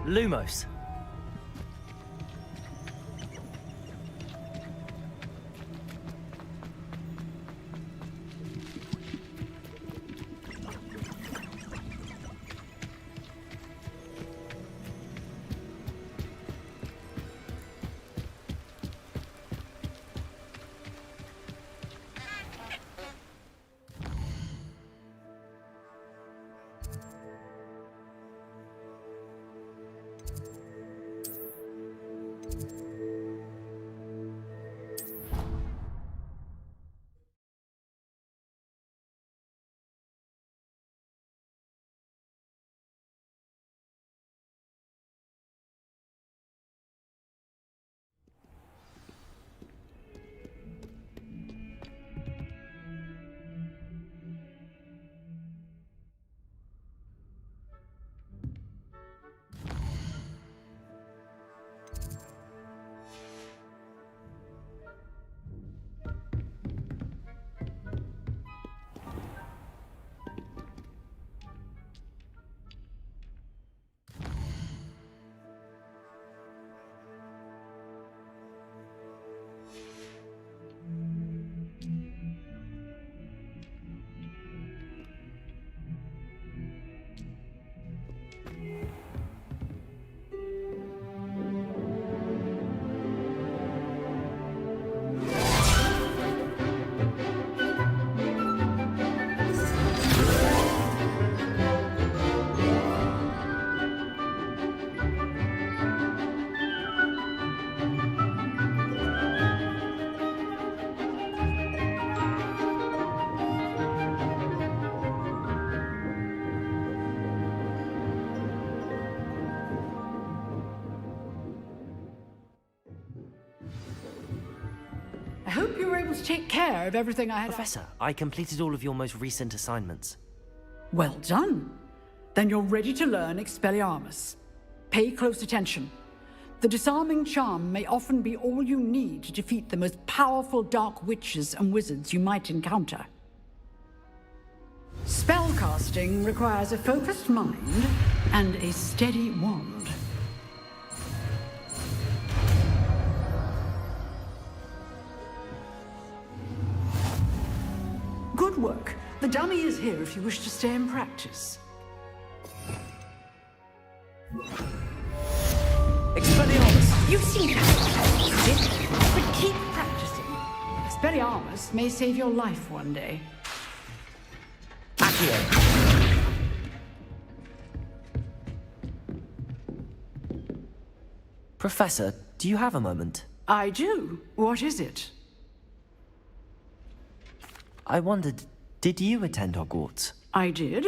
Lumos. I hope you were able to take care of everything I had. Professor, I completed all of your most recent assignments. Well done. Then you're ready to learn Expelliarmus. Pay close attention. The disarming charm may often be all you need to defeat the most powerful dark witches and wizards you might encounter. Spellcasting requires a focused mind and a steady wand. Good work. The dummy is here if you wish to stay and practice. Expelliarmus! You've seen it, but keep practicing. Expelliarmus may save your life one day. Accio! Professor, do you have a moment? I do. What is it? I wondered, did you attend Hogwarts? I did.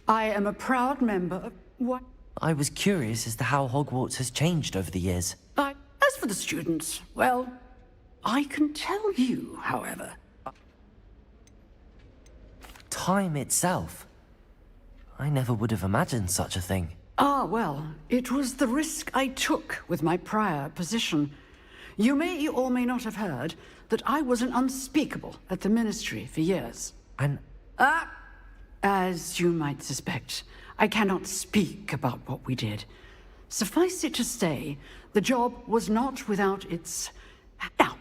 I am a proud member of... What? I was curious as to how Hogwarts has changed over the years. As for the students, well, I can tell you, however. Time itself. I never would have imagined such a thing. Well, it was the risk I took with my prior position. You may or may not have heard that I was an unspeakable at the Ministry for years. And As you might suspect, I cannot speak about what we did. Suffice it to say, the job was not without its... Now,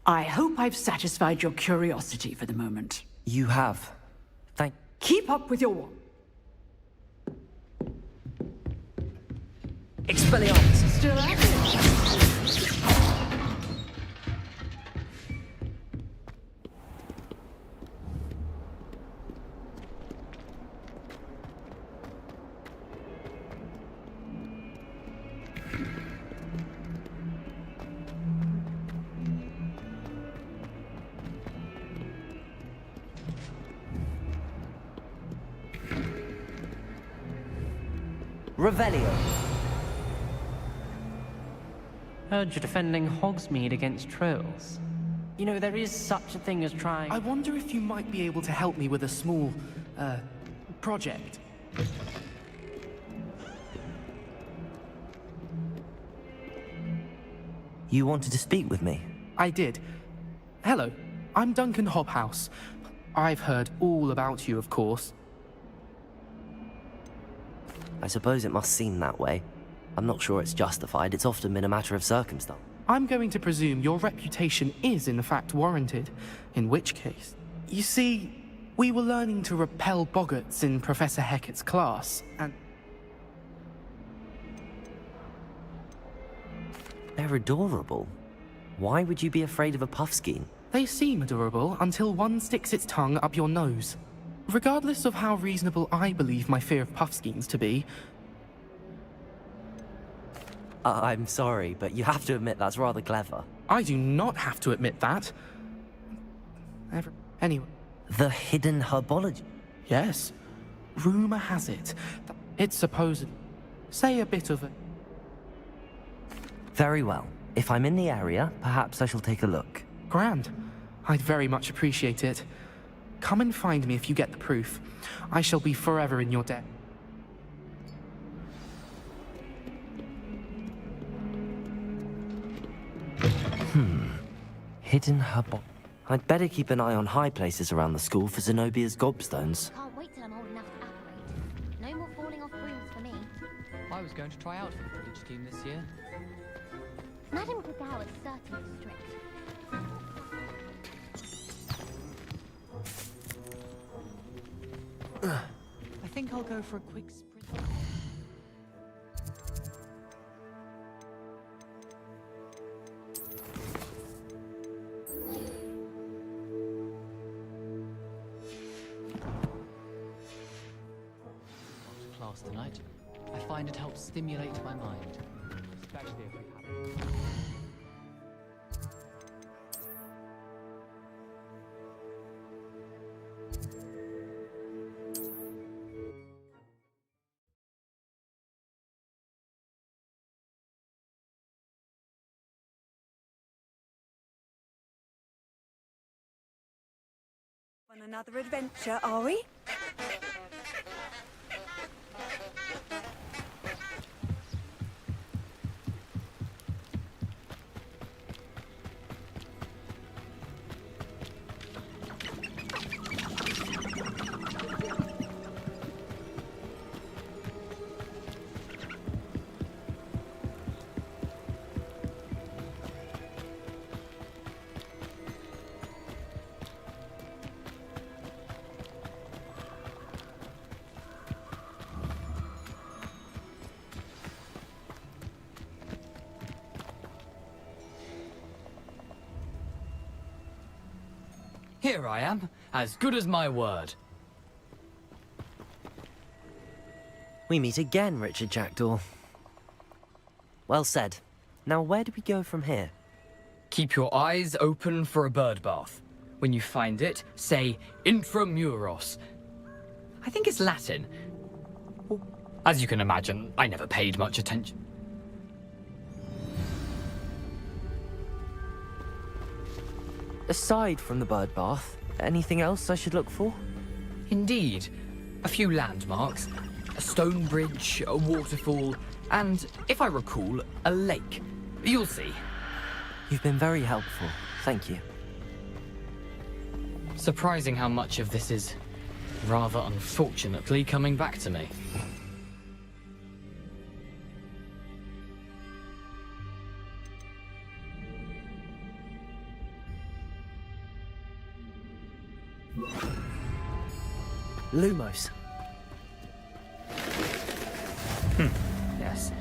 I hope I've satisfied your curiosity for the moment. you have. Keep up with your work. Expelliarmus! Still at it? Revelio. Heard you're defending Hogsmeade against trolls. You know, there is such a thing as trying... I wonder if you might be able to help me with a small, project. You wanted to speak with me? I did. Hello, I'm Duncan Hobhouse. I've heard all about you, of course. I suppose it must seem that way. I'm not sure it's justified. It's often been a matter of circumstance. I'm going to presume your reputation is in fact warranted, in which case... You see, we were learning to repel boggarts in Professor Hecat's class, and... They're adorable. Why would you be afraid of a puffskein? They seem adorable until one sticks its tongue up your nose. Regardless of how reasonable I believe my fear of puffskeins to be... I'm sorry, but you have to admit that's rather clever. I do not have to admit that. Anyway. The hidden herbology. Yes. Rumor has it that it's supposed... Say a bit of it. Very well. If I'm in the area, perhaps I shall take a look. Grand. I'd very much appreciate it. Come and find me if you get the proof. I shall be forever in your debt. Hidden herbol... I'd better keep an eye on high places around the school for Zenobia's gobstones. Can't wait till I'm old enough to apparate. No more falling off brooms for me. I was going to try out for the Quidditch team this year. Madame Cacao is certainly strict. I think I'll go for a quick sprint. Class tonight. I find it helps stimulate my mind, especially if we have... On another adventure, are we? Here I am, as good as my word. We meet again, Richard Jackdaw. Well said. Now where do we go from here? Keep your eyes open for a bird bath. When you find it, say intramuros. I think it's Latin. As you can imagine, I never paid much attention. Aside from the bird bath, anything else I should look for? Indeed. A few landmarks, a stone bridge, a waterfall, and, if I recall, a lake. You'll see. You've been very helpful. Thank you. Surprising how much of this is, rather unfortunately, coming back to me. Lumos. Yes.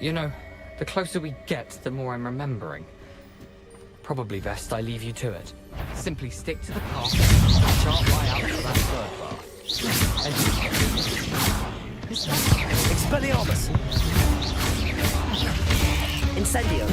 You know, the closer we get, the more I'm remembering. Probably best I leave you to it. Simply stick to the path and chart my out for that bird bath. Expelliarmus! Incendio!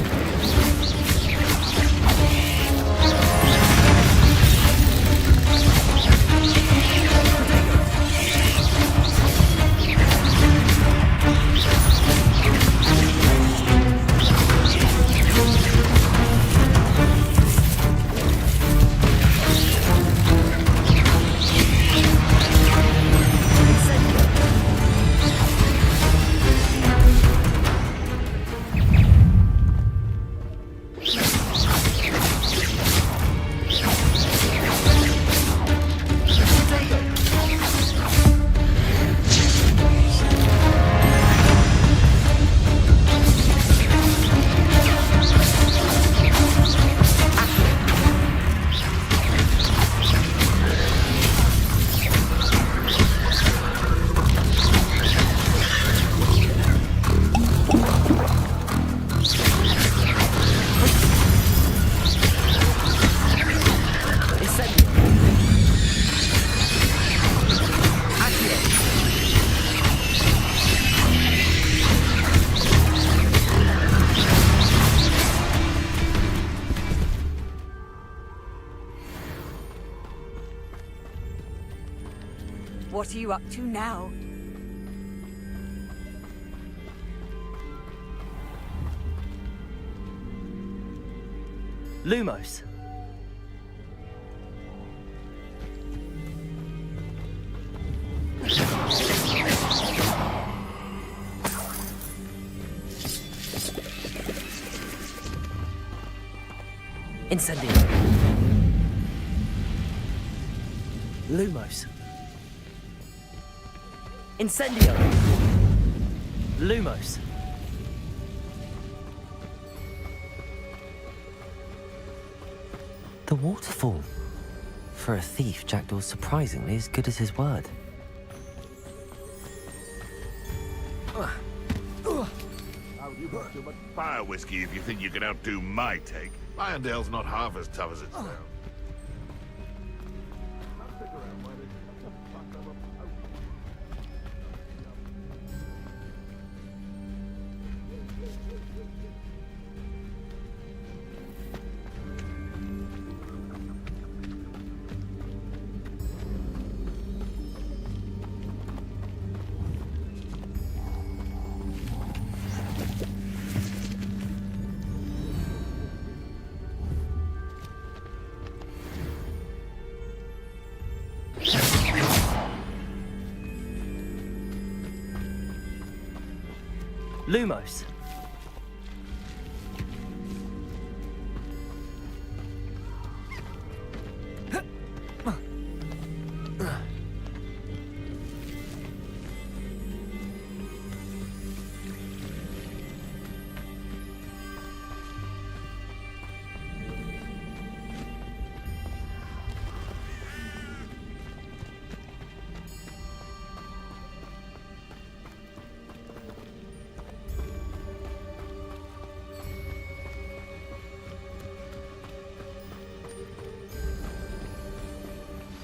What are you up to now? Lumos. Incendio. Lumos. Incendio. Lumos. The waterfall. For a thief, Jackdaw's surprisingly as good as his word. You've got too much fire whiskey if you think you can outdo my take. Irondale's not half as tough as it sounds. Lumos.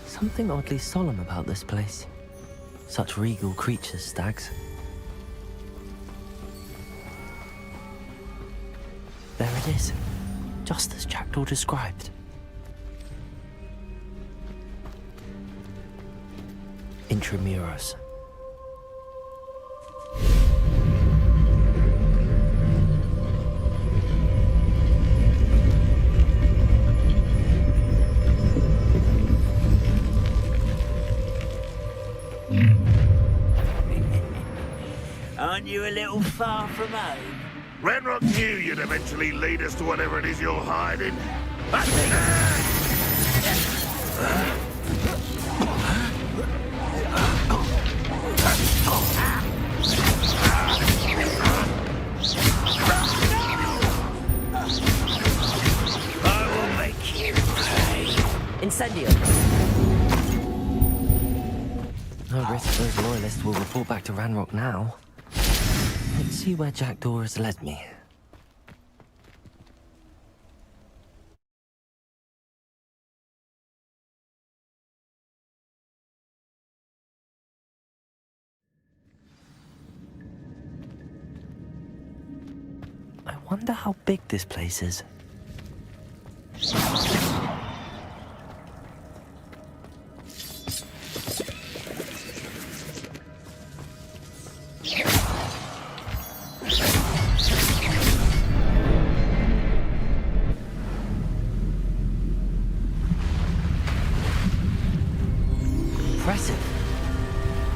Something oddly solemn about this place. Such regal creatures, stags. There it is, just as Jackdaw described. Intramuros. Aren't you a little far from home? Ranrock knew you'd eventually lead us to whatever it is you're hiding. I will make you pay. Incendio! No risk those loyalists will report back to Ranrock now. Let's see where Jackdaw has led me. I wonder how big this place is. Impressive.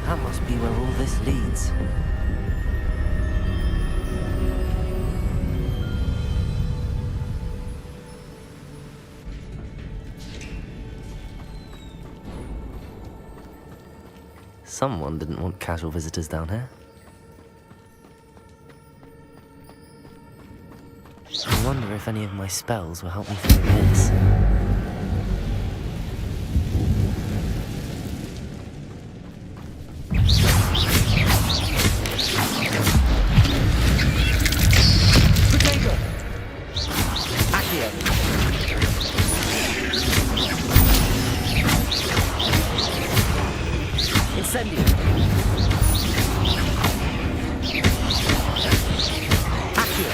That must be where all this leads. Someone didn't want casual visitors down here. I wonder if any of my spells will help me through this. Incendio. Accio.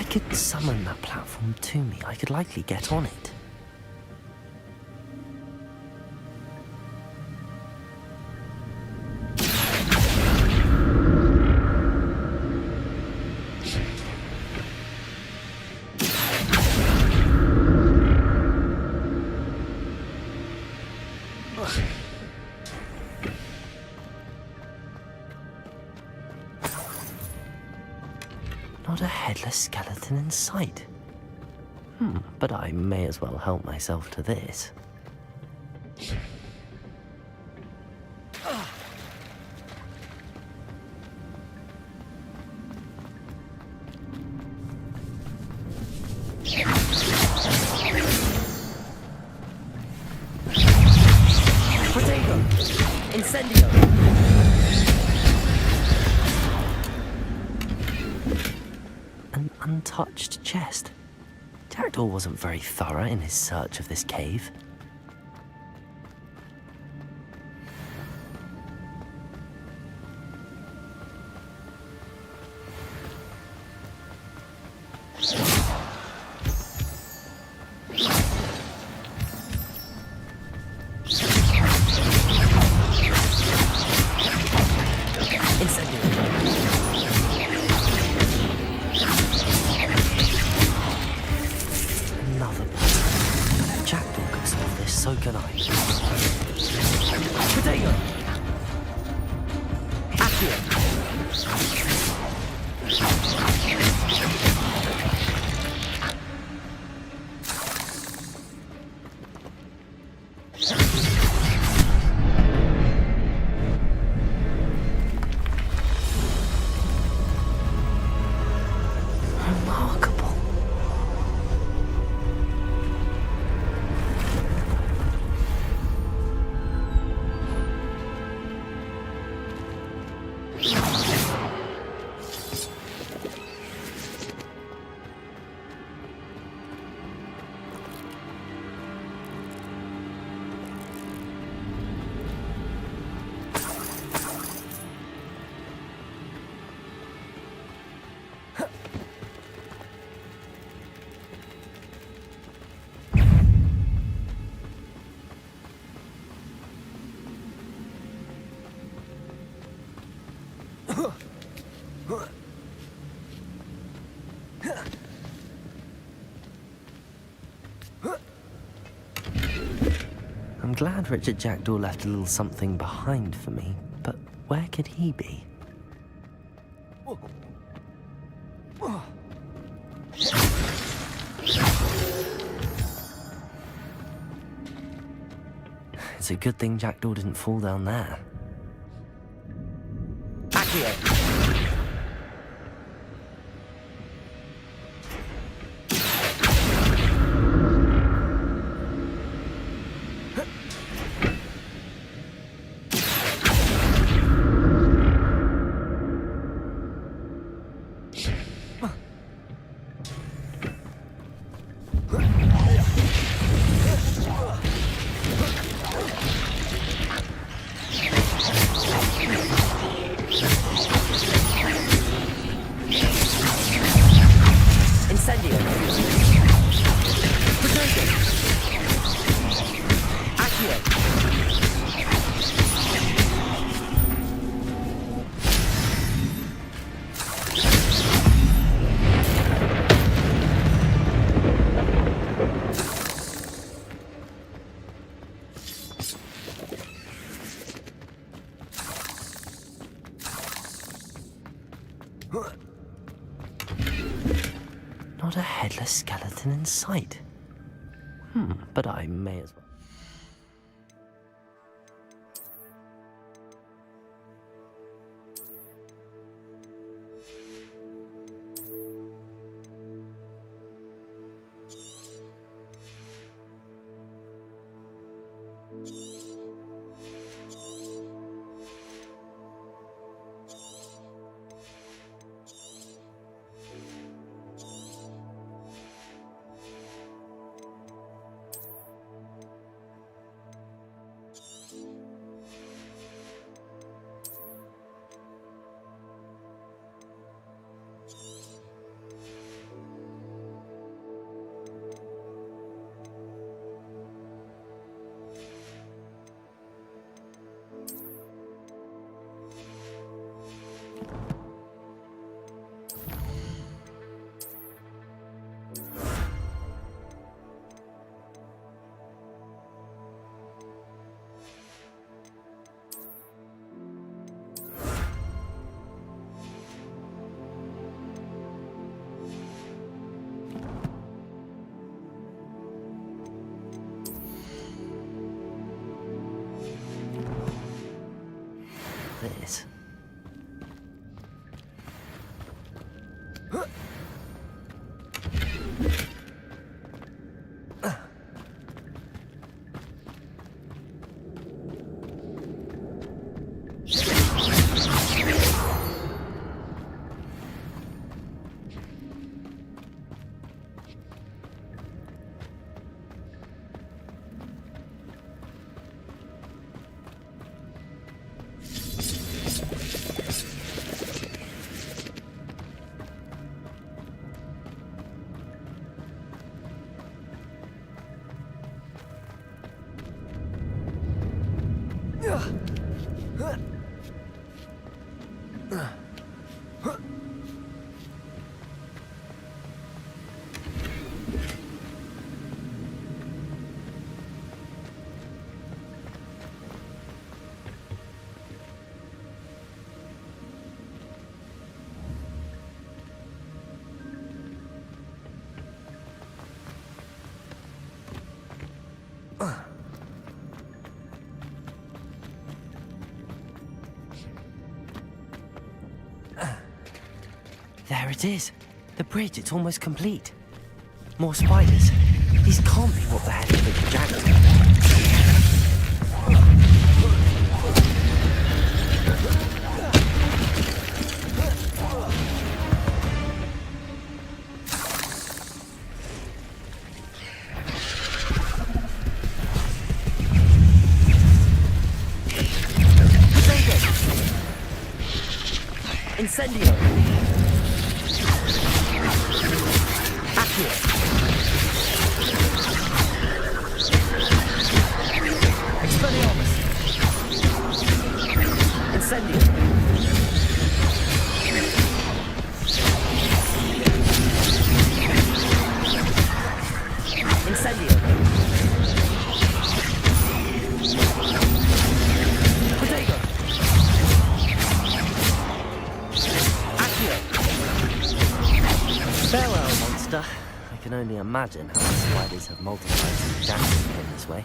could summon that platform to me, I could likely get on it. Not a headless skeleton in sight. But I may as well help myself to this. Protego! Incendio! An untouched chest. Jackdaw wasn't very thorough in his search of this cave. Another puzzle. Jackdaw could solve this, so can I. Potato! Accio! Remarkable. I'm glad Richard Jackdaw left a little something behind for me, but where could he be? It's a good thing Jackdaw didn't fall down there. Accio! Not a headless skeleton in sight. But I may as well. There it is. The bridge, it's almost complete. More spiders. These can't be what the heck of a jackdaw. Incendio! Accio! Expelliarmus! Incendio! Incendio! Protego! Farewell, monster. I can only imagine how the spiders have multiplied since Jackson came this way.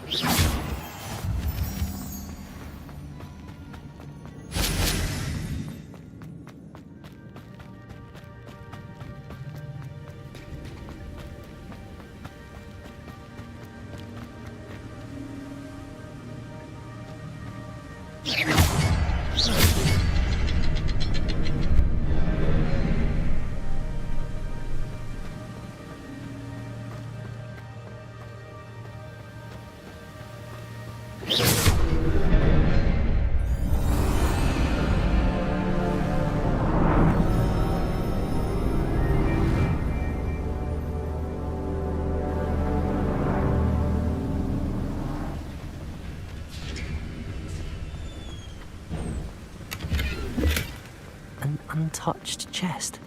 Untouched chest.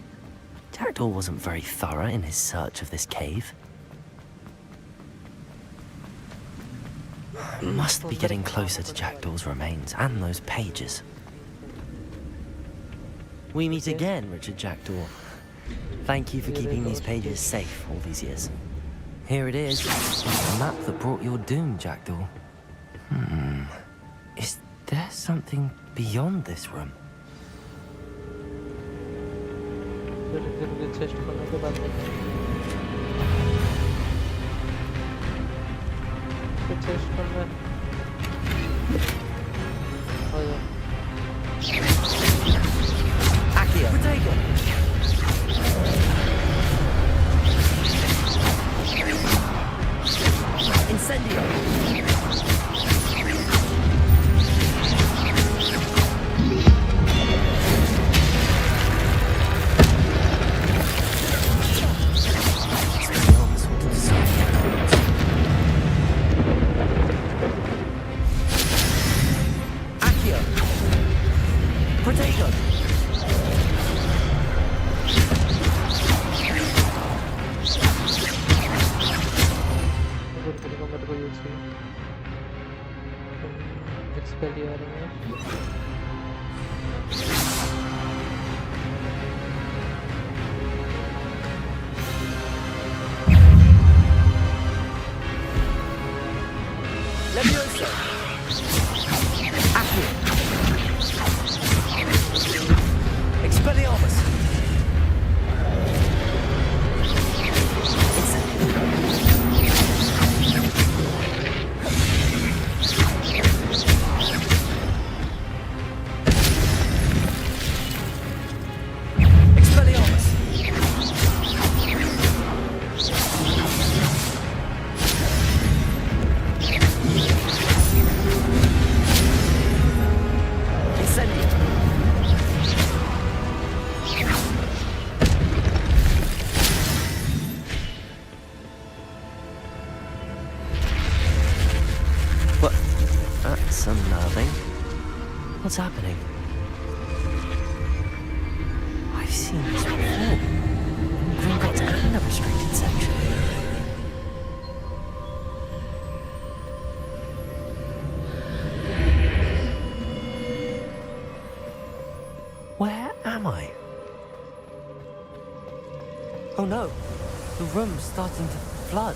Jackdaw wasn't very thorough in his search of this cave. Must be getting closer to Jackdaw's remains and those pages. We meet again, Richard Jackdaw. Thank you for keeping these pages safe all these years. Here it is, the map that brought your doom, Jackdaw. Is there something beyond this room? Chest करने के बाद chest करना Accio! Protego! Incendio! What's happening? I've seen this before. Gringotts and a restricted section. Where am I? Oh no, the room's starting to flood.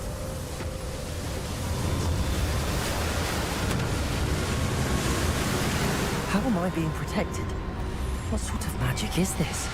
How am I being protected? What sort of magic is this?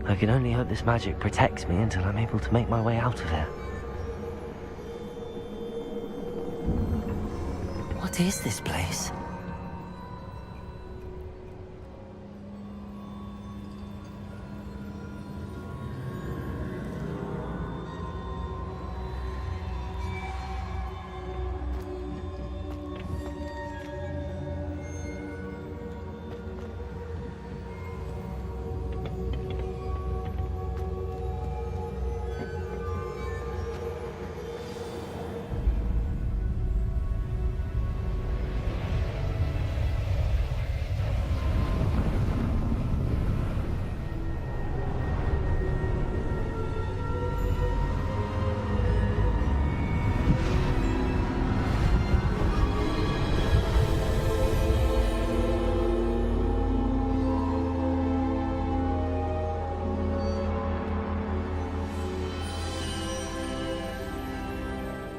I can only hope this magic protects me until I'm able to make my way out of here. What is this place?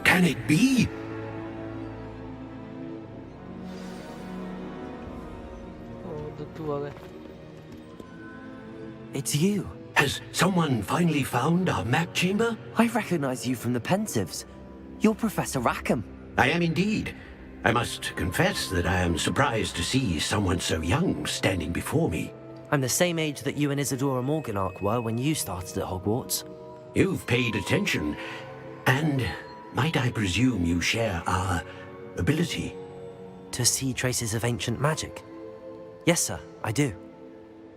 Can it be? It's you. Has someone finally found our map chamber? I recognize you from the Pensives. You're Professor Rackham. I am indeed. I must confess that I am surprised to see someone so young standing before me. I'm the same age that you and Isadora Morganach were when you started at Hogwarts. You've paid attention, and might I presume you share our ability? To see traces of ancient magic? Yes, sir, I do.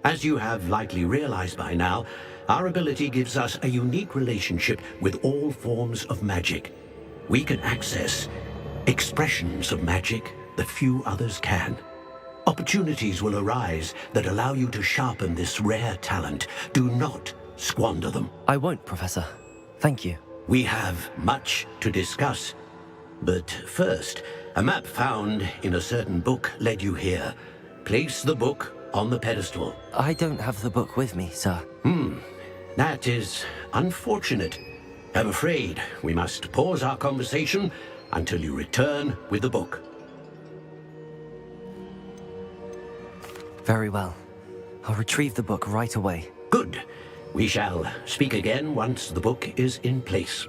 As you have likely realized by now, our ability gives us a unique relationship with all forms of magic. We can access expressions of magic that few others can. Opportunities will arise that allow you to sharpen this rare talent. Do not squander them. I won't, Professor. Thank you. We have much to discuss. But first, a map found in a certain book led you here. Place the book on the pedestal. I don't have the book with me, sir. That is unfortunate. I'm afraid we must pause our conversation until you return with the book. Very well. I'll retrieve the book right away. Good. We shall speak again once the book is in place.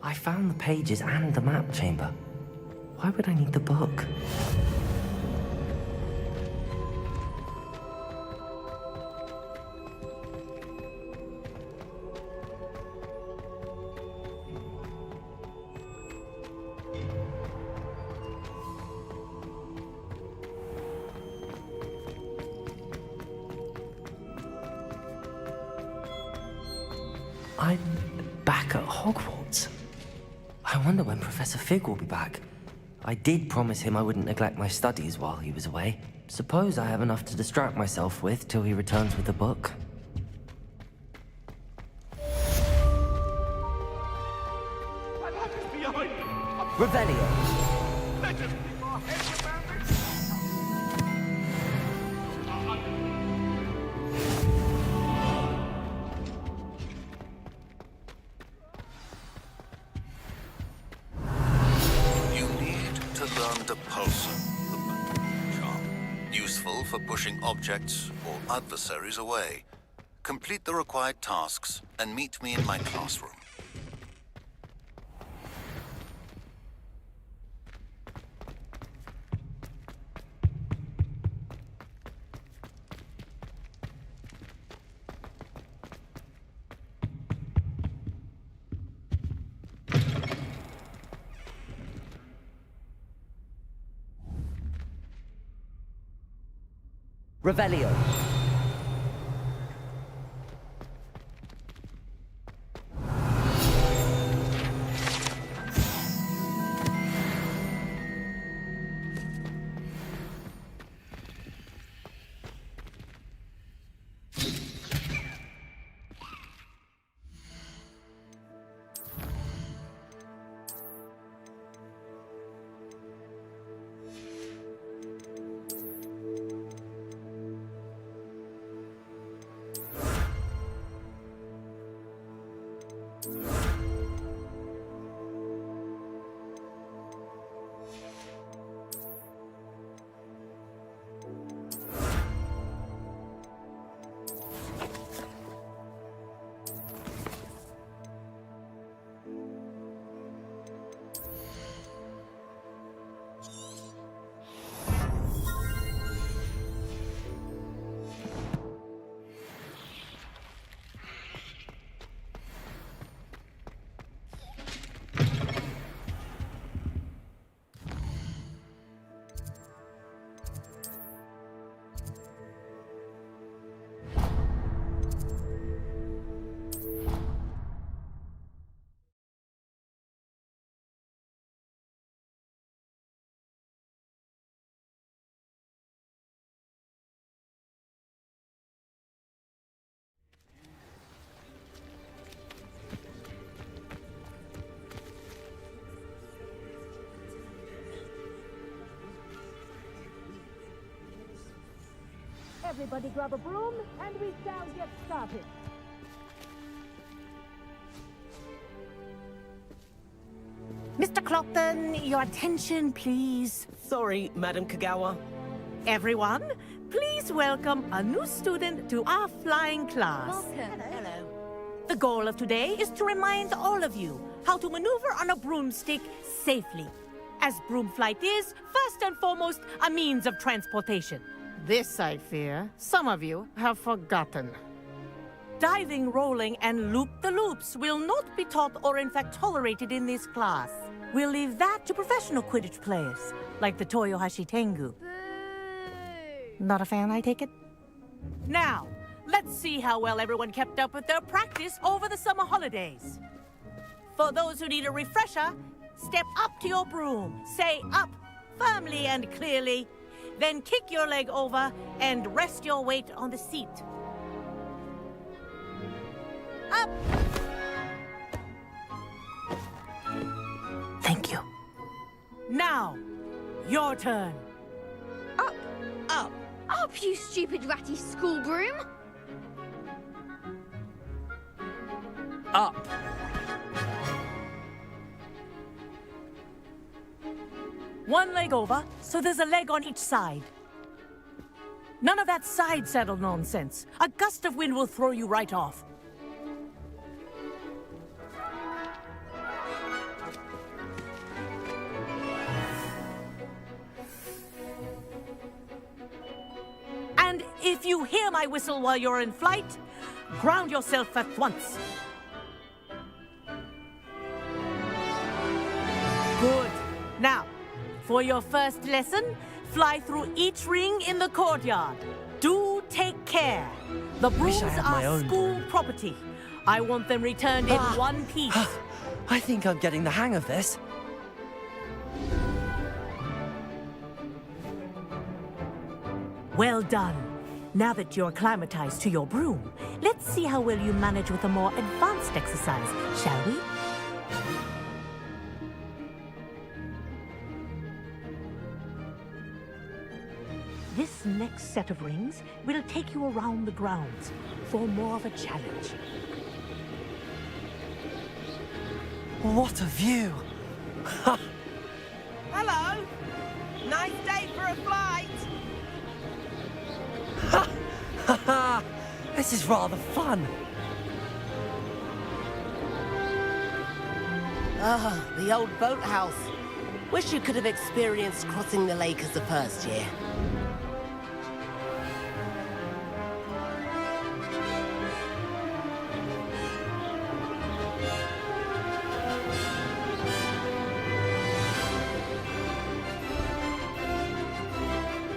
I found the pages and the map chamber. Why would I need the book? I'm back at Hogwarts. I wonder when Professor Fig will be back. I did promise him I wouldn't neglect my studies while he was away. Suppose I have enough to distract myself with till he returns with the book. Revelio. You need to learn the pulse, the charm, useful for pushing objects or adversaries away. Complete the required tasks and meet me in my classroom. Revelio. Everybody grab a broom, and we shall get started. Mr. Clopton, your attention, please. Sorry, Madam Kagawa. Everyone, please welcome a new student to our flying class. Welcome. Hello. The goal of today is to remind all of you how to maneuver on a broomstick safely, as broom flight is, first and foremost, a means of transportation. This, I fear, some of you have forgotten. Diving, rolling, and loop-the-loops will not be taught or in fact tolerated in this class. We'll leave that to professional Quidditch players, like the Toyohashi Tengu. Not a fan, I take it? Now, let's see how well everyone kept up with their practice over the summer holidays. For those who need a refresher, step up to your broom, say up firmly and clearly, then kick your leg over and rest your weight on the seat. Up! Thank you. Now, your turn. Up! Up! Up, you stupid ratty school broom! Up! One leg over, so there's a leg on each side. None of that side saddle nonsense. A gust of wind will throw you right off. And if you hear my whistle while you're in flight, ground yourself at once. Good. Now, for your first lesson, fly through each ring in the courtyard. Do take care. The brooms are school property. I want them returned in one piece. I think I'm getting the hang of this. Well done. Now that you're acclimatized to your broom, let's see how well you manage with a more advanced exercise, shall we? This next set of rings will take you around the grounds for more of a challenge. What a view! Hello! Nice day for a flight! This is rather fun. Ah, the old boathouse. Wish you could have experienced crossing the lake as the first year.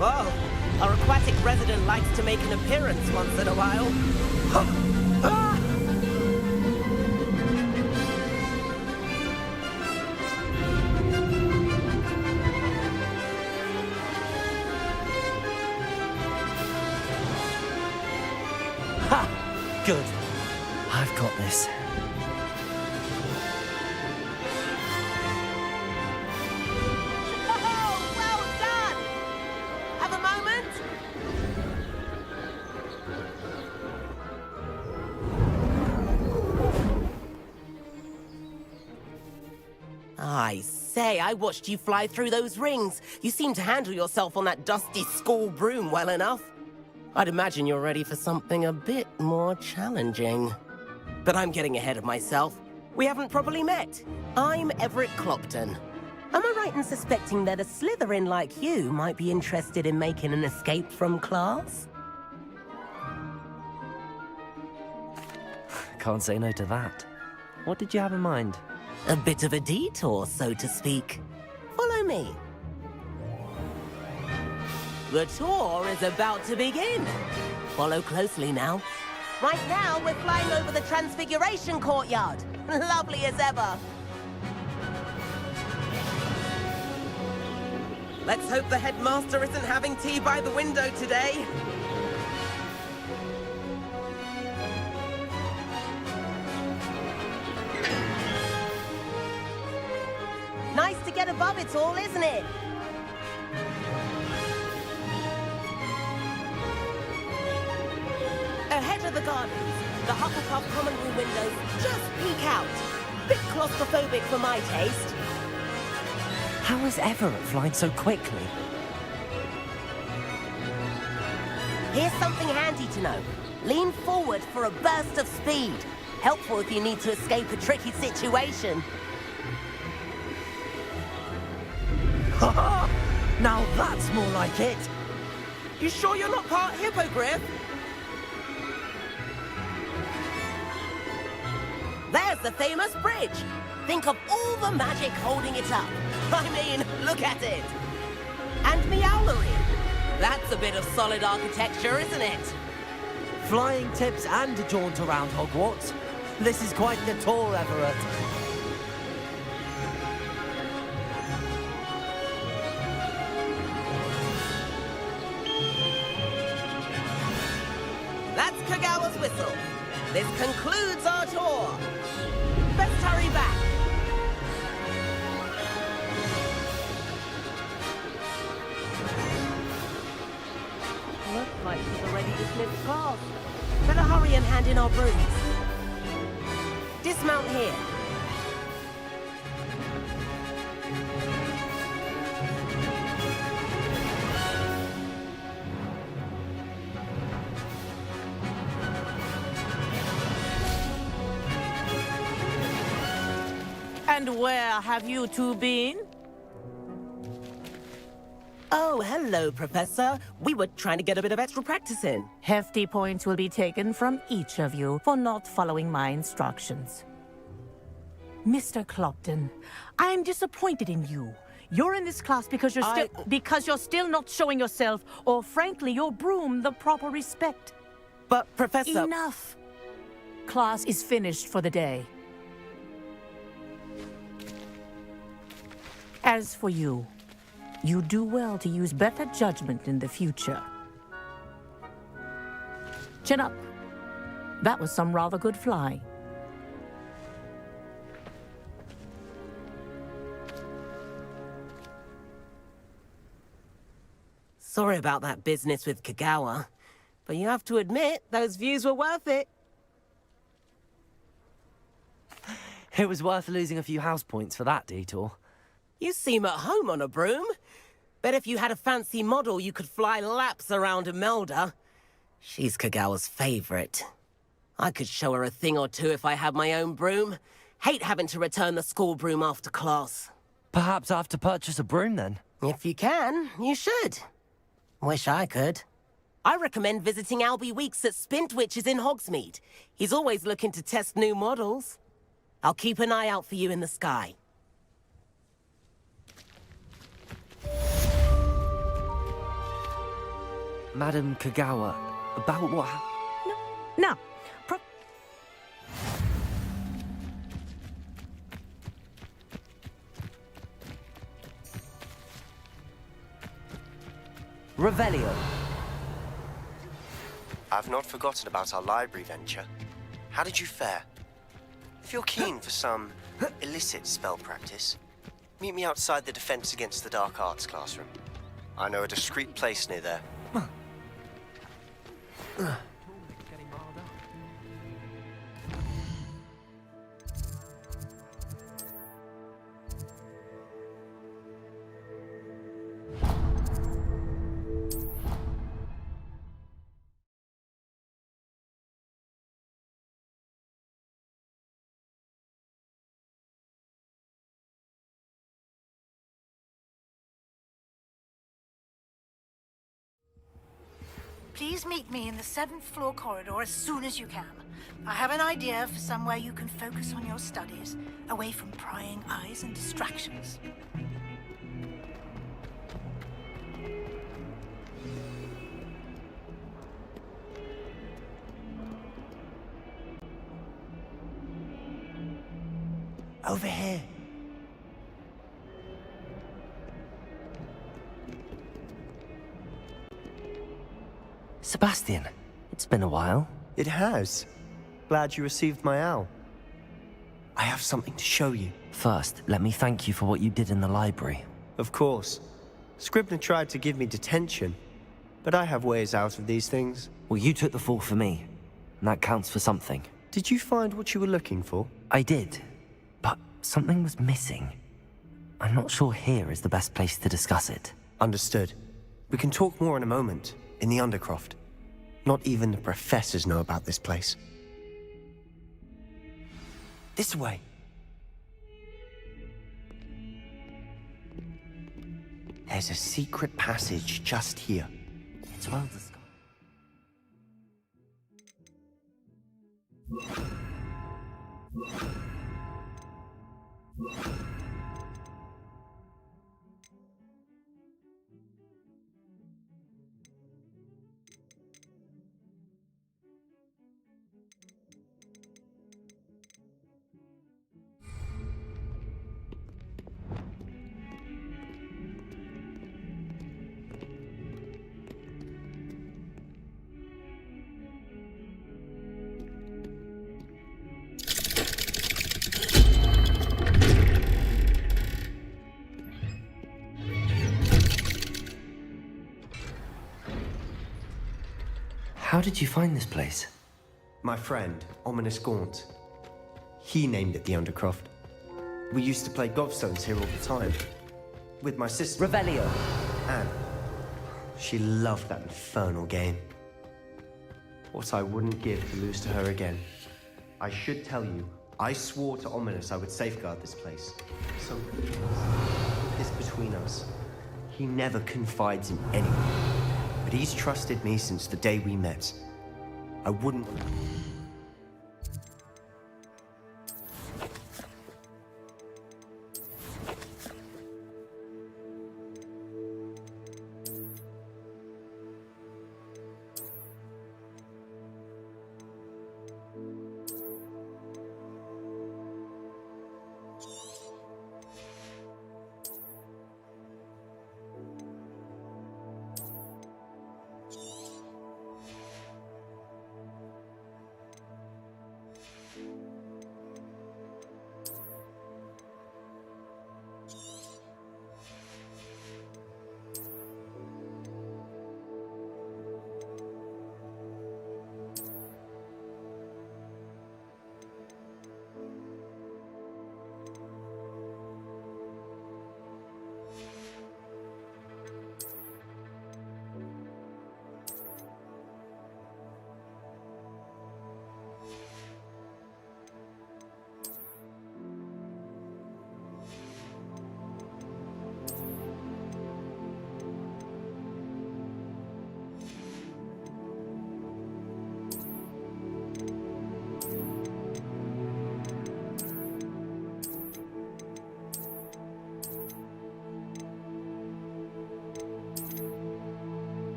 Whoa! Our aquatic resident likes to make an appearance once in a while. Ha! Good. I've got this. I say, I watched you fly through those rings. You seem to handle yourself on that dusty school broom well enough. I'd imagine you're ready for something a bit more challenging. But I'm getting ahead of myself. We haven't properly met. I'm Everett Clopton. Am I right in suspecting that a Slytherin like you might be interested in making an escape from class? Can't say no to that. What did you have in mind? A bit of a detour, so to speak. Follow me. The tour is about to begin. Follow closely now. Right now, we're flying over the Transfiguration Courtyard. Lovely as ever. Let's hope the headmaster isn't having tea by the window today. Nice to get above it all, isn't it? Ahead of the gardens, the Hufflepuff common room windows just peek out. Bit claustrophobic for my taste. How is Everett flying so quickly? Here's something handy to know. Lean forward for a burst of speed. Helpful if you need to escape a tricky situation. Now that's more like it. You sure you're not part hippogriff? There's the famous bridge. Think of all the magic holding it up. I mean, look at it. And Meowlery. That's a bit of solid architecture, isn't it? Flying tips and a jaunt around Hogwarts. This is quite the tour, Everett. That's Kagawa's whistle. This concludes our tour. Best hurry back. Looks like she's already dismissed class. Better hurry and hand in our brooms. Dismount here. And where have you two been? Oh, hello, Professor. We were trying to get a bit of extra practice in. Hefty points will be taken from each of you for not following my instructions. Mr. Clopton, I am disappointed in you. You're in this class because you're still not showing yourself, or frankly, your broom, the proper respect. But, Professor... Enough! Class is finished for the day. As for you, you do well to use better judgment in the future. Chin up. That was some rather good flying. Sorry about that business with Kagawa, but you have to admit, those views were worth it. It was worth losing a few house points for that detour. You seem at home on a broom. Bet if you had a fancy model, you could fly laps around Imelda. She's Kagawa's favorite. I could show her a thing or two if I had my own broom. Hate having to return the school broom after class. Perhaps I have to purchase a broom then? If you can, you should. Wish I could. I recommend visiting Albie Weeks at Spintwitches in Hogsmeade. He's always looking to test new models. I'll keep an eye out for you in the sky. Madam Kagawa, about what? No. Revelio. I've not forgotten about our library venture. How did you fare? If you're keen for some illicit spell practice, meet me outside the Defense Against the Dark Arts classroom. I know a discreet place near there. Please meet me in the 7th floor corridor as soon as you can. I have an idea for somewhere you can focus on your studies, away from prying eyes and distractions. Over here. Sebastian, it's been a while. It has. Glad you received my owl. I have something to show you. First, let me thank you for what you did in the library. Of course. Scribner tried to give me detention, but I have ways out of these things. Well, you took the fall for me, and that counts for something. Did you find what you were looking for? I did, but something was missing. I'm not sure here is the best place to discuss it. Understood. We can talk more in a moment, in the Undercroft. Not even the professors know about this place. This way. There's a secret passage just here. It's well disguised. How did you find this place? My friend, Ominous Gaunt. He named it the Undercroft. We used to play gobstones here all the time. With my sister... Revelio. Anne. She loved that infernal game. What I wouldn't give to lose to her again. I should tell you, I swore to Ominous I would safeguard this place. So please, keep this between us. He never confides in anyone. But he's trusted me since the day we met. I wouldn't...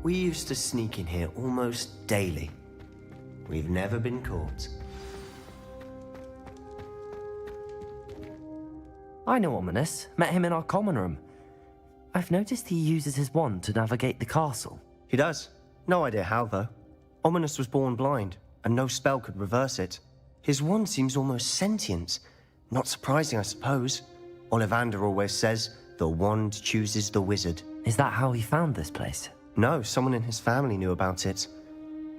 We used to sneak in here almost daily. We've never been caught. I know Ominous. Met him in our common room. I've noticed he uses his wand to navigate the castle. He does. No idea how, though. Ominous was born blind, and no spell could reverse it. His wand seems almost sentient. Not surprising, I suppose. Ollivander always says, the wand chooses the wizard. Is that how he found this place? No, someone in his family knew about it.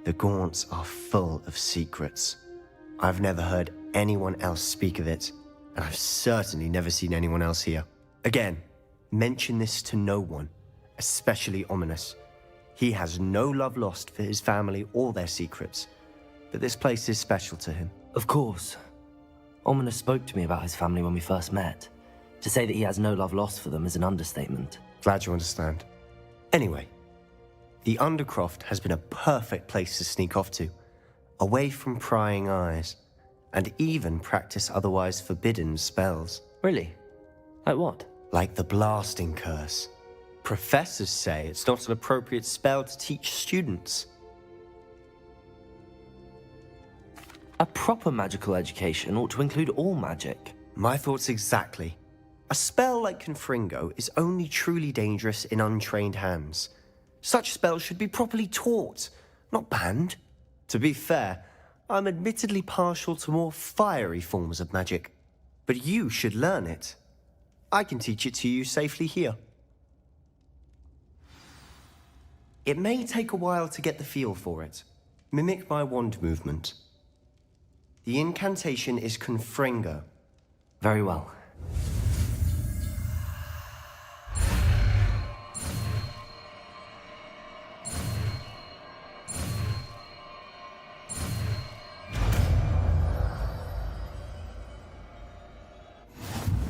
The Gaunts are full of secrets. I've never heard anyone else speak of it, and I've certainly never seen anyone else here. Again, mention this to no one, especially Ominous. He has no love lost for his family or their secrets, but this place is special to him. Of course. Ominous spoke to me about his family when we first met. To say that he has no love lost for them is an understatement. Glad you understand. Anyway, the Undercroft has been a perfect place to sneak off to, away from prying eyes, and even practice otherwise forbidden spells. Really? Like what? Like the blasting curse. Professors say it's not an appropriate spell to teach students. A proper magical education ought to include all magic. My thoughts exactly. A spell like Confringo is only truly dangerous in untrained hands. Such spells should be properly taught, not banned. To be fair, I'm admittedly partial to more fiery forms of magic, but you should learn it. I can teach it to you safely here. It may take a while to get the feel for it. Mimic my wand movement. The incantation is Confringo. Very well.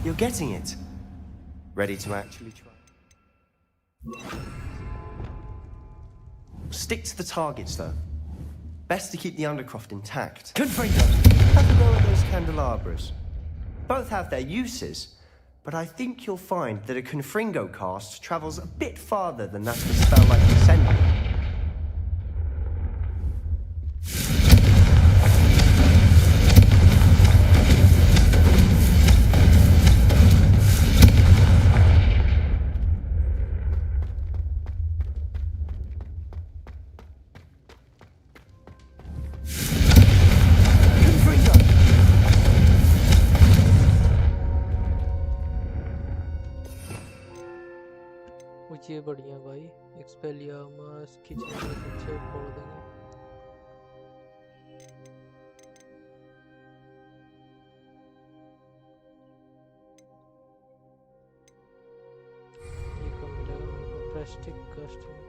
You're getting it. Ready to actually try? Stick to the targets, though. Best to keep the Undercroft intact. Confringo! Have a go at those candelabras. Both have their uses, but I think you'll find that a Confringo cast travels a bit farther than that of a spell like Descending. ये बढ़िया भाई एक्सपेलियार्मस kitchen में पीछे फोड़ देंगे ये कब मिलेगा मेरे को prestige custom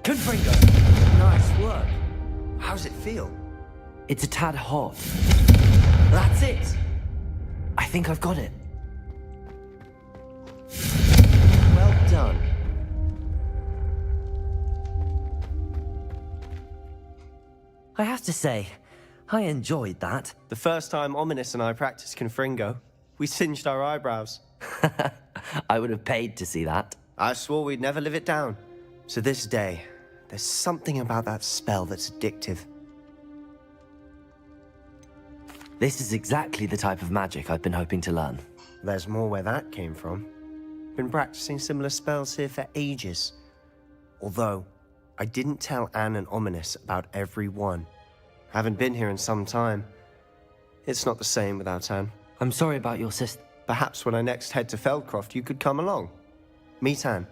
Confringo! Nice work. How's it feel? It's a tad hot. That's it! I think I've got it. Well done. I have to say, I enjoyed that. The first time Ominous and I practiced Confringo, we singed our eyebrows. I would have paid to see that. I swore we'd never live it down. To this day, there's something about that spell that's addictive. This is exactly the type of magic I've been hoping to learn. There's more where that came from. Been practicing similar spells here for ages. Although, I didn't tell Anne and Ominous about every one. Haven't been here in some time. It's not the same without Anne. I'm sorry about your sister. Perhaps when I next head to Feldcroft, you could come along. Meet Anne.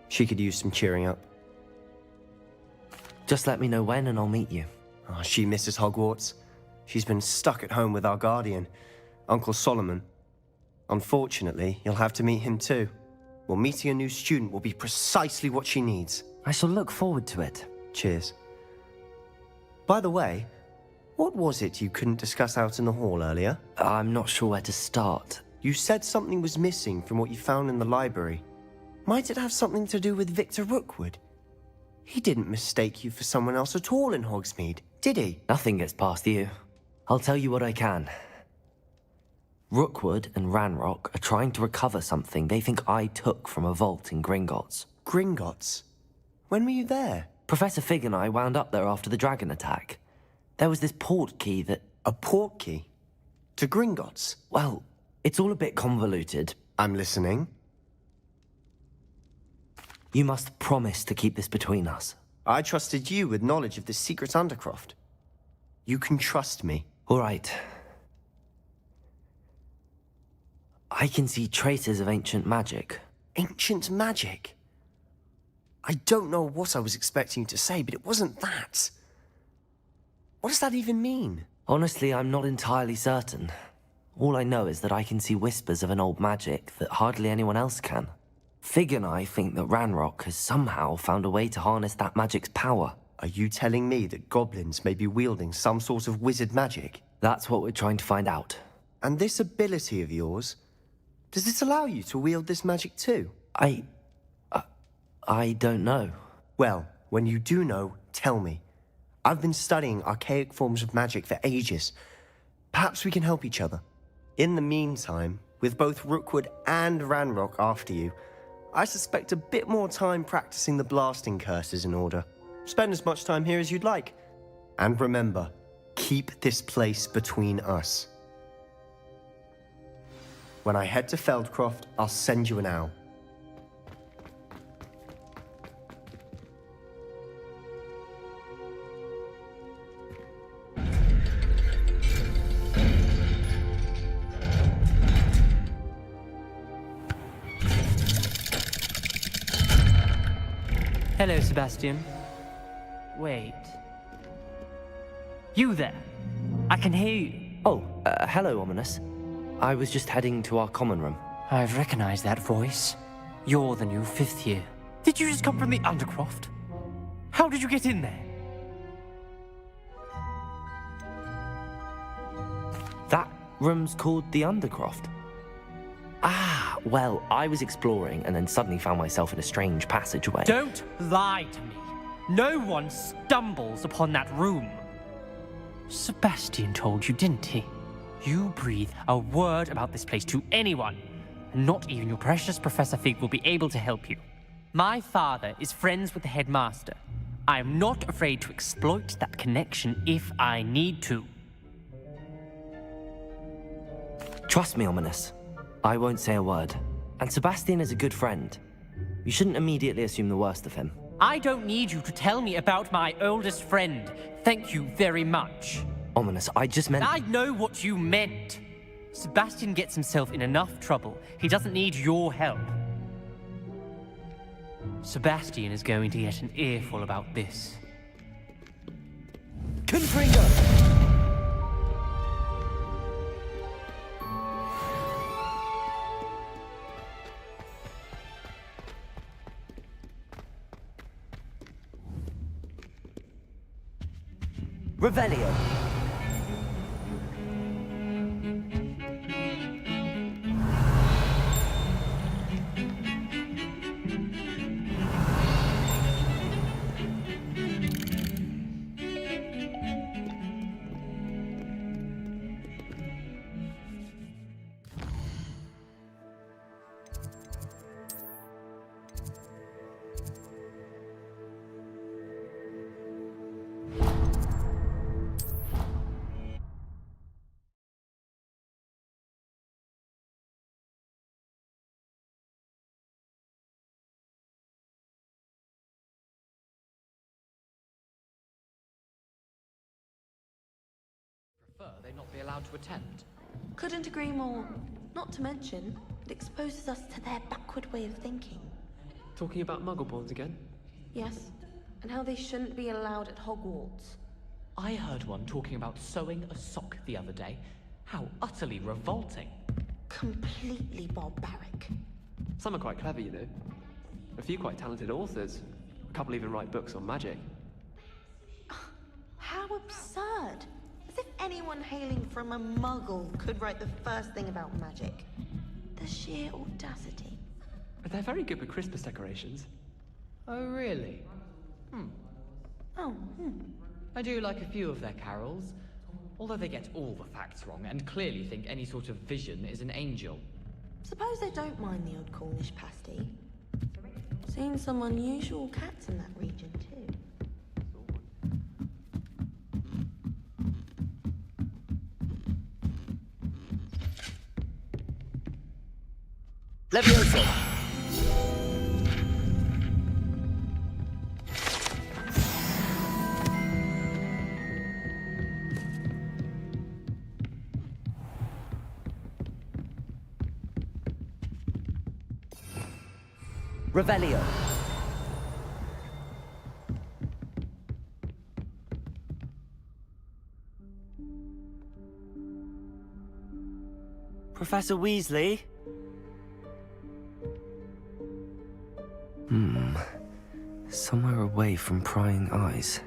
She could use some cheering up. Just let me know when and I'll meet you. Oh, she misses Hogwarts. She's been stuck at home with our guardian, Uncle Solomon. Unfortunately, you'll have to meet him too. Well, meeting a new student will be precisely what she needs. I shall look forward to it. Cheers. By the way, what was it you couldn't discuss out in the hall earlier? I'm not sure where to start. You said something was missing from what you found in the library. Might it have something to do with Victor Rookwood? He didn't mistake you for someone else at all in Hogsmeade, did he? Nothing gets past you. I'll tell you what I can. Rookwood and Ranrock are trying to recover something they think I took from a vault in Gringotts. Gringotts? When were you there? Professor Fig and I wound up there after the dragon attack. There was this port key that... A port key? To Gringotts? Well, it's all a bit convoluted. I'm listening. You must promise to keep this between us. I trusted you with knowledge of this secret undercroft. You can trust me. All right. I can see traces of ancient magic. Ancient magic? I don't know what I was expecting you to say, but it wasn't that. What does that even mean? Honestly, I'm not entirely certain. All I know is that I can see whispers of an old magic that hardly anyone else can. Fig and I think that Ranrock has somehow found a way to harness that magic's power. Are you telling me that goblins may be wielding some sort of wizard magic? That's what we're trying to find out. And this ability of yours, does it allow you to wield this magic too? I don't know. Well, when you do know, tell me. I've been studying archaic forms of magic for ages. Perhaps we can help each other. In the meantime, with both Rookwood and Ranrock after you, I suspect a bit more time practicing the blasting curse is in order. Spend as much time here as you'd like. And remember, keep this place between us. When I head to Feldcroft, I'll send you an owl. Hello, Sebastian. Wait. You there? I can hear you. Oh, hello, Ominous. I was just heading to our common room. I've recognized that voice. You're the new 5th year. Did you just come from the Undercroft? How did you get in there? That room's called the Undercroft. Ah, well, I was exploring and then suddenly found myself in a strange passageway. Don't lie to me. No one stumbles upon that room. Sebastian told you, didn't he? You breathe a word about this place to anyone, and not even your precious Professor Fig will be able to help you. My father is friends with the headmaster. I am not afraid to exploit that connection if I need to. Trust me, Ominous. I won't say a word. And Sebastian is a good friend. You shouldn't immediately assume the worst of him. I don't need you to tell me about my oldest friend. Thank you very much. Ominous, I just meant... I know what you meant. Sebastian gets himself in enough trouble. He doesn't need your help. Sebastian is going to get an earful about this. Confringo! Revelio. They not be allowed to attend. Couldn't agree more. Not to mention, it exposes us to their backward way of thinking. Talking about Muggleborns again? Yes, and how they shouldn't be allowed at Hogwarts. I heard one talking about sewing a sock the other day. How utterly revolting. Completely barbaric. Some are quite clever, you know. A few quite talented authors. A couple even write books on magic. How absurd! As if anyone hailing from a muggle could write the first thing about magic. The sheer audacity. But they're very good with Christmas decorations. Oh, really? Oh, I do like a few of their carols, although they get all the facts wrong and clearly think any sort of vision is an angel. Suppose they don't mind the odd Cornish pasty. Seen some unusual cats in that region too. Leviosa! Revelio. Professor Weasley? Somewhere away from prying eyes.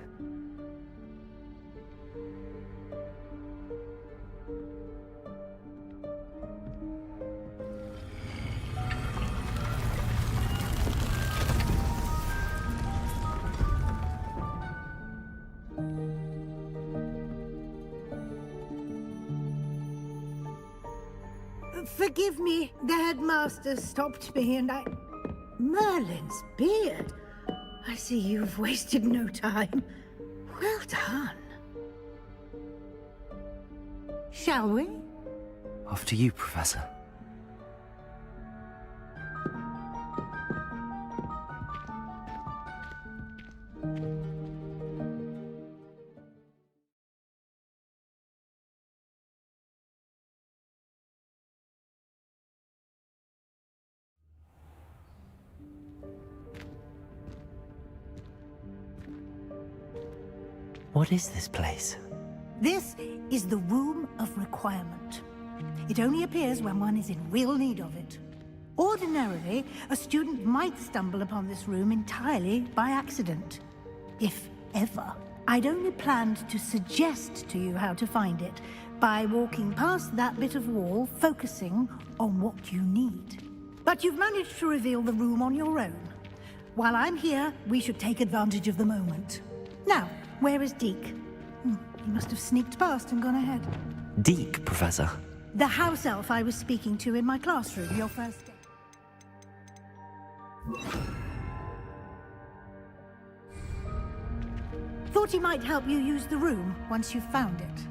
Forgive me, the headmaster stopped me and I... Merlin's beard. I see you've wasted no time. Well done. Shall we? After you, Professor. What is this place? This is the Room of Requirement. It only appears when one is in real need of it. Ordinarily, a student might stumble upon this room entirely by accident. If ever. I'd only planned to suggest to you how to find it by walking past that bit of wall, focusing on what you need. But you've managed to reveal the room on your own. While I'm here, we should take advantage of the moment. Now, where is Deke? He must have sneaked past and gone ahead. Deke, Professor. The house elf I was speaking to in my classroom your first day. Thought he might help you use the room once you've found it.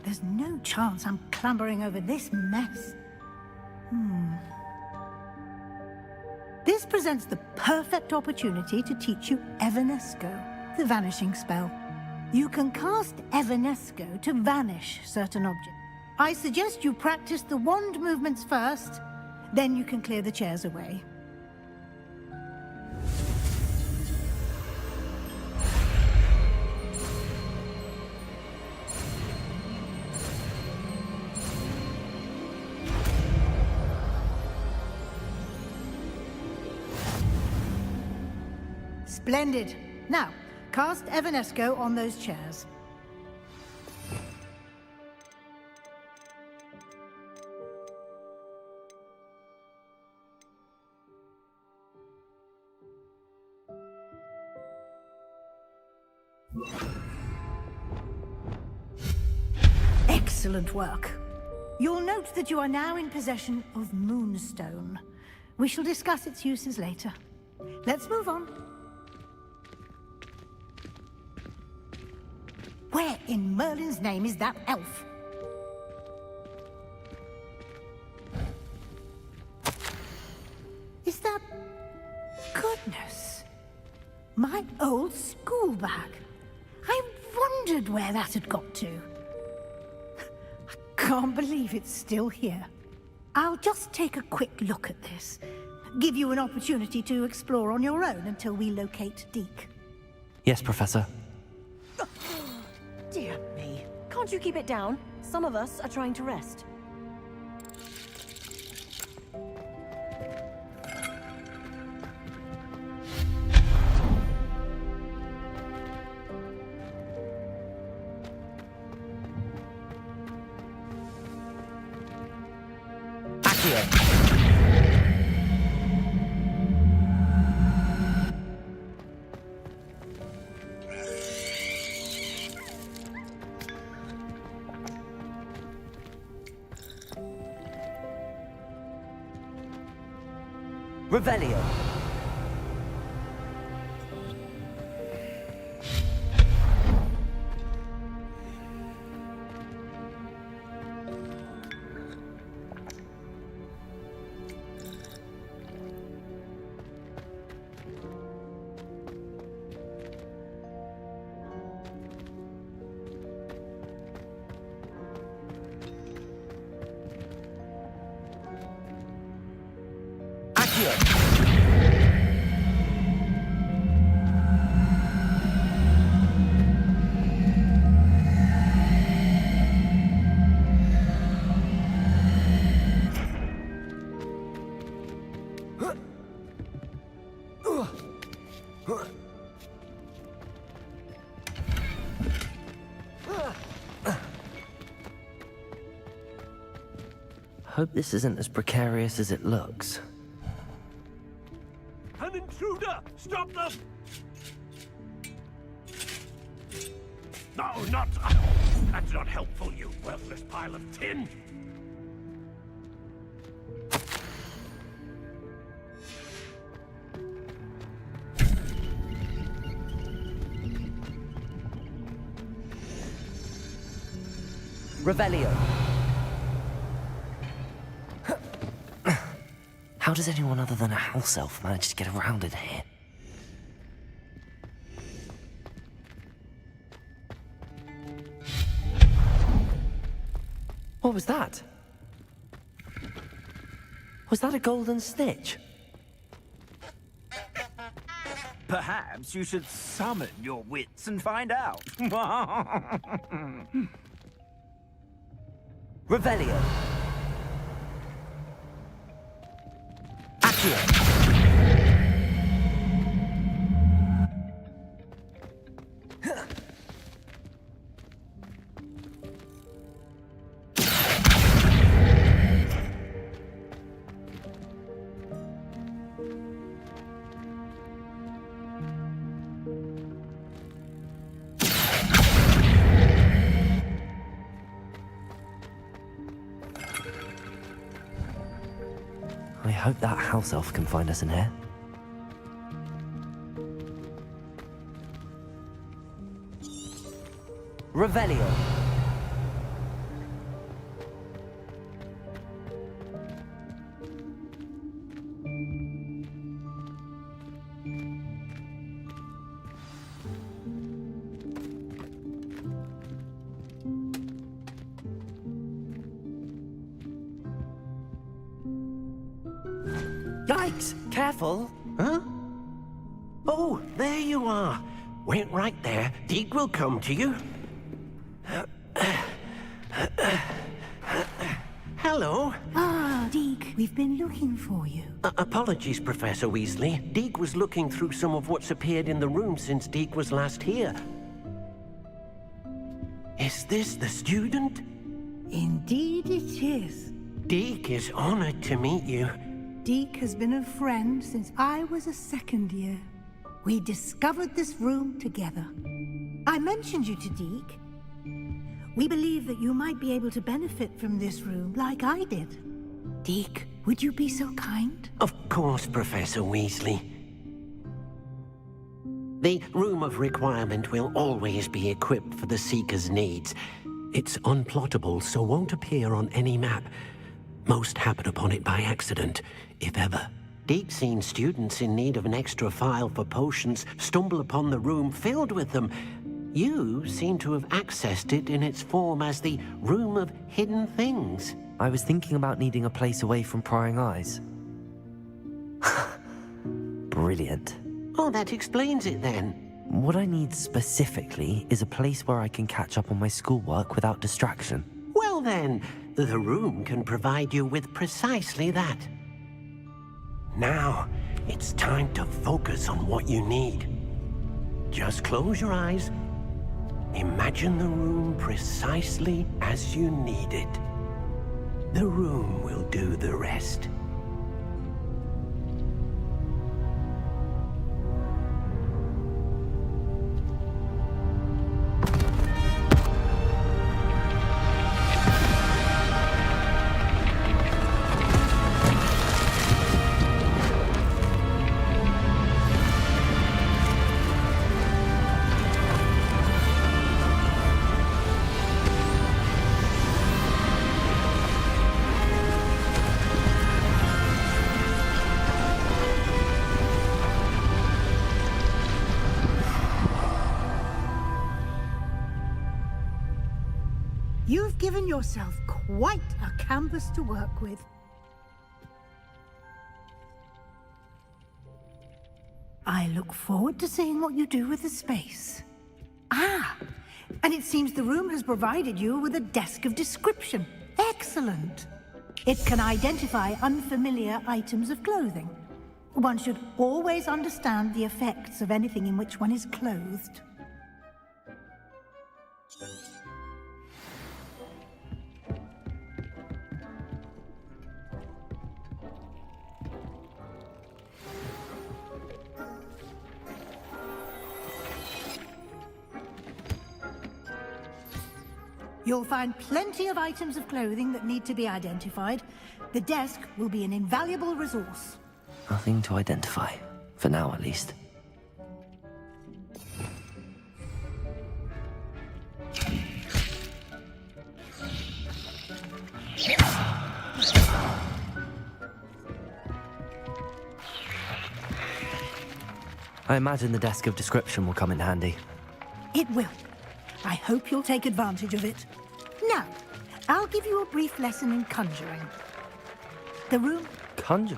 There's no chance I'm clambering over this mess. This presents the perfect opportunity to teach you Evanesco, the vanishing spell. You can cast Evanesco to vanish certain objects. I suggest you practice the wand movements first, then you can clear the chairs away. Splendid. Now, cast Evanesco on those chairs. Excellent work. You'll note that you are now in possession of Moonstone. We shall discuss its uses later. Let's move on. Where in Merlin's name is that elf? Is that... Goodness. My old school bag. I wondered where that had got to. I can't believe it's still here. I'll just take a quick look at this. Give you an opportunity to explore on your own until we locate Deke. Yes, Professor. Dear me. Can't you keep it down? Some of us are trying to rest. Revelio. Hope this isn't as precarious as it looks. An intruder! Stop them! No, not... That's not helpful, you worthless pile of tin! Revelio. How does anyone other than a house elf manage to get around in here? What was that? Was that a golden snitch? Perhaps you should summon your wits and find out. Revelio. I hope that house elf can find us in here. Revelio. Yikes! Careful! Huh? Oh, there you are. Wait right there. Deke will come to you. Hello. Ah, Deke, we've been looking for you. Apologies, Professor Weasley. Deke was looking through some of what's appeared in the room since Deke was last here. Is this the student? Indeed it is. Deke is honored to meet you. Deke has been a friend since I was a second year. We discovered this room together. I mentioned you to Deke. We believe that you might be able to benefit from this room like I did. Deke, would you be so kind? Of course, Professor Weasley. The Room of Requirement will always be equipped for the Seeker's needs. It's unplottable, so won't appear on any map. Most happen upon it by accident, if ever. Deke's seen students in need of an extra file for potions stumble upon the room filled with them. You seem to have accessed it in its form as the Room of Hidden Things. I was thinking about needing a place away from prying eyes. Brilliant. Oh, that explains it then. What I need specifically is a place where I can catch up on my schoolwork without distraction. Well then, the room can provide you with precisely that. Now, it's time to focus on what you need. Just close your eyes. Imagine the room precisely as you need it. The room will do the rest. given yourself quite a canvas to work with. I look forward to seeing what you do with the space. Ah, and it seems the room has provided you with a desk of description. Excellent. It can identify unfamiliar items of clothing. One should always understand the effects of anything in which one is clothed. You'll find plenty of items of clothing that need to be identified. The desk will be an invaluable resource. Nothing to identify. For now, at least. I imagine the desk of description will come in handy. It will. I hope you'll take advantage of it. Now, I'll give you a brief lesson in conjuring. The room... Conjure?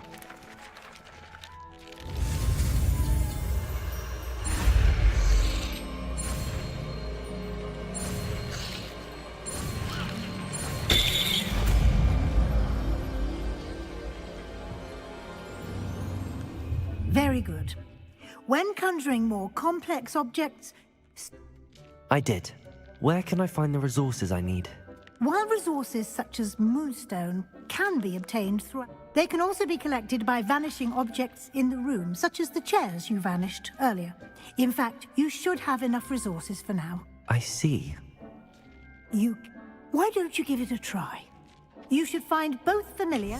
Very good. When conjuring more complex objects... I did. Where can I find the resources I need? While resources such as moonstone can be obtained through... They can also be collected by vanishing objects in the room, such as the chairs you vanished earlier. In fact, you should have enough resources for now. I see. Why don't you give it a try? You should find both familiar...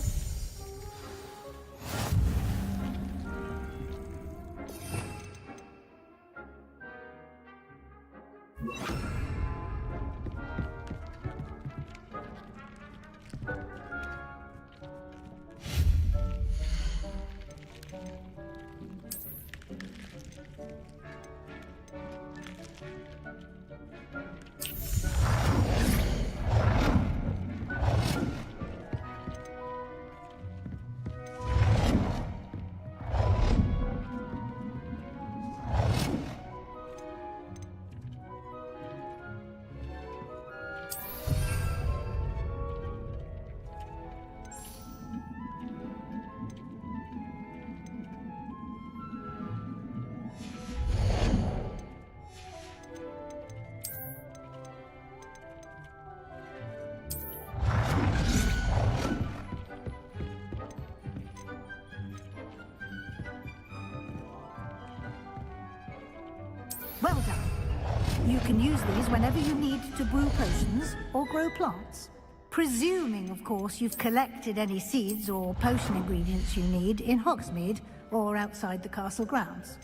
Well done. You can use these whenever you need to brew potions or grow plants. Presuming, of course, you've collected any seeds or potion ingredients you need in Hogsmeade or outside the castle grounds.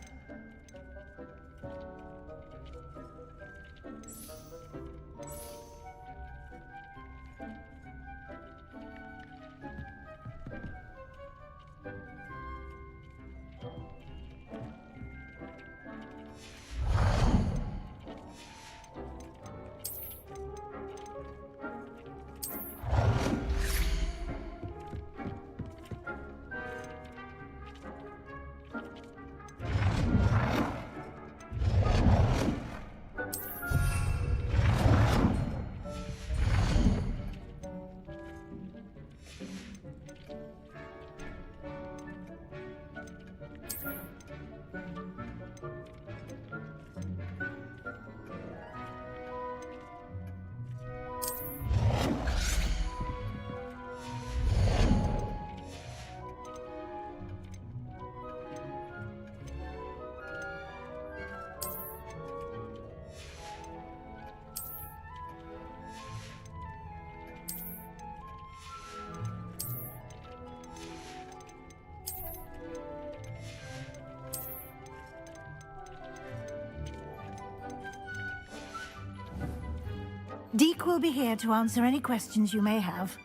Deke will be here to answer any questions you may have.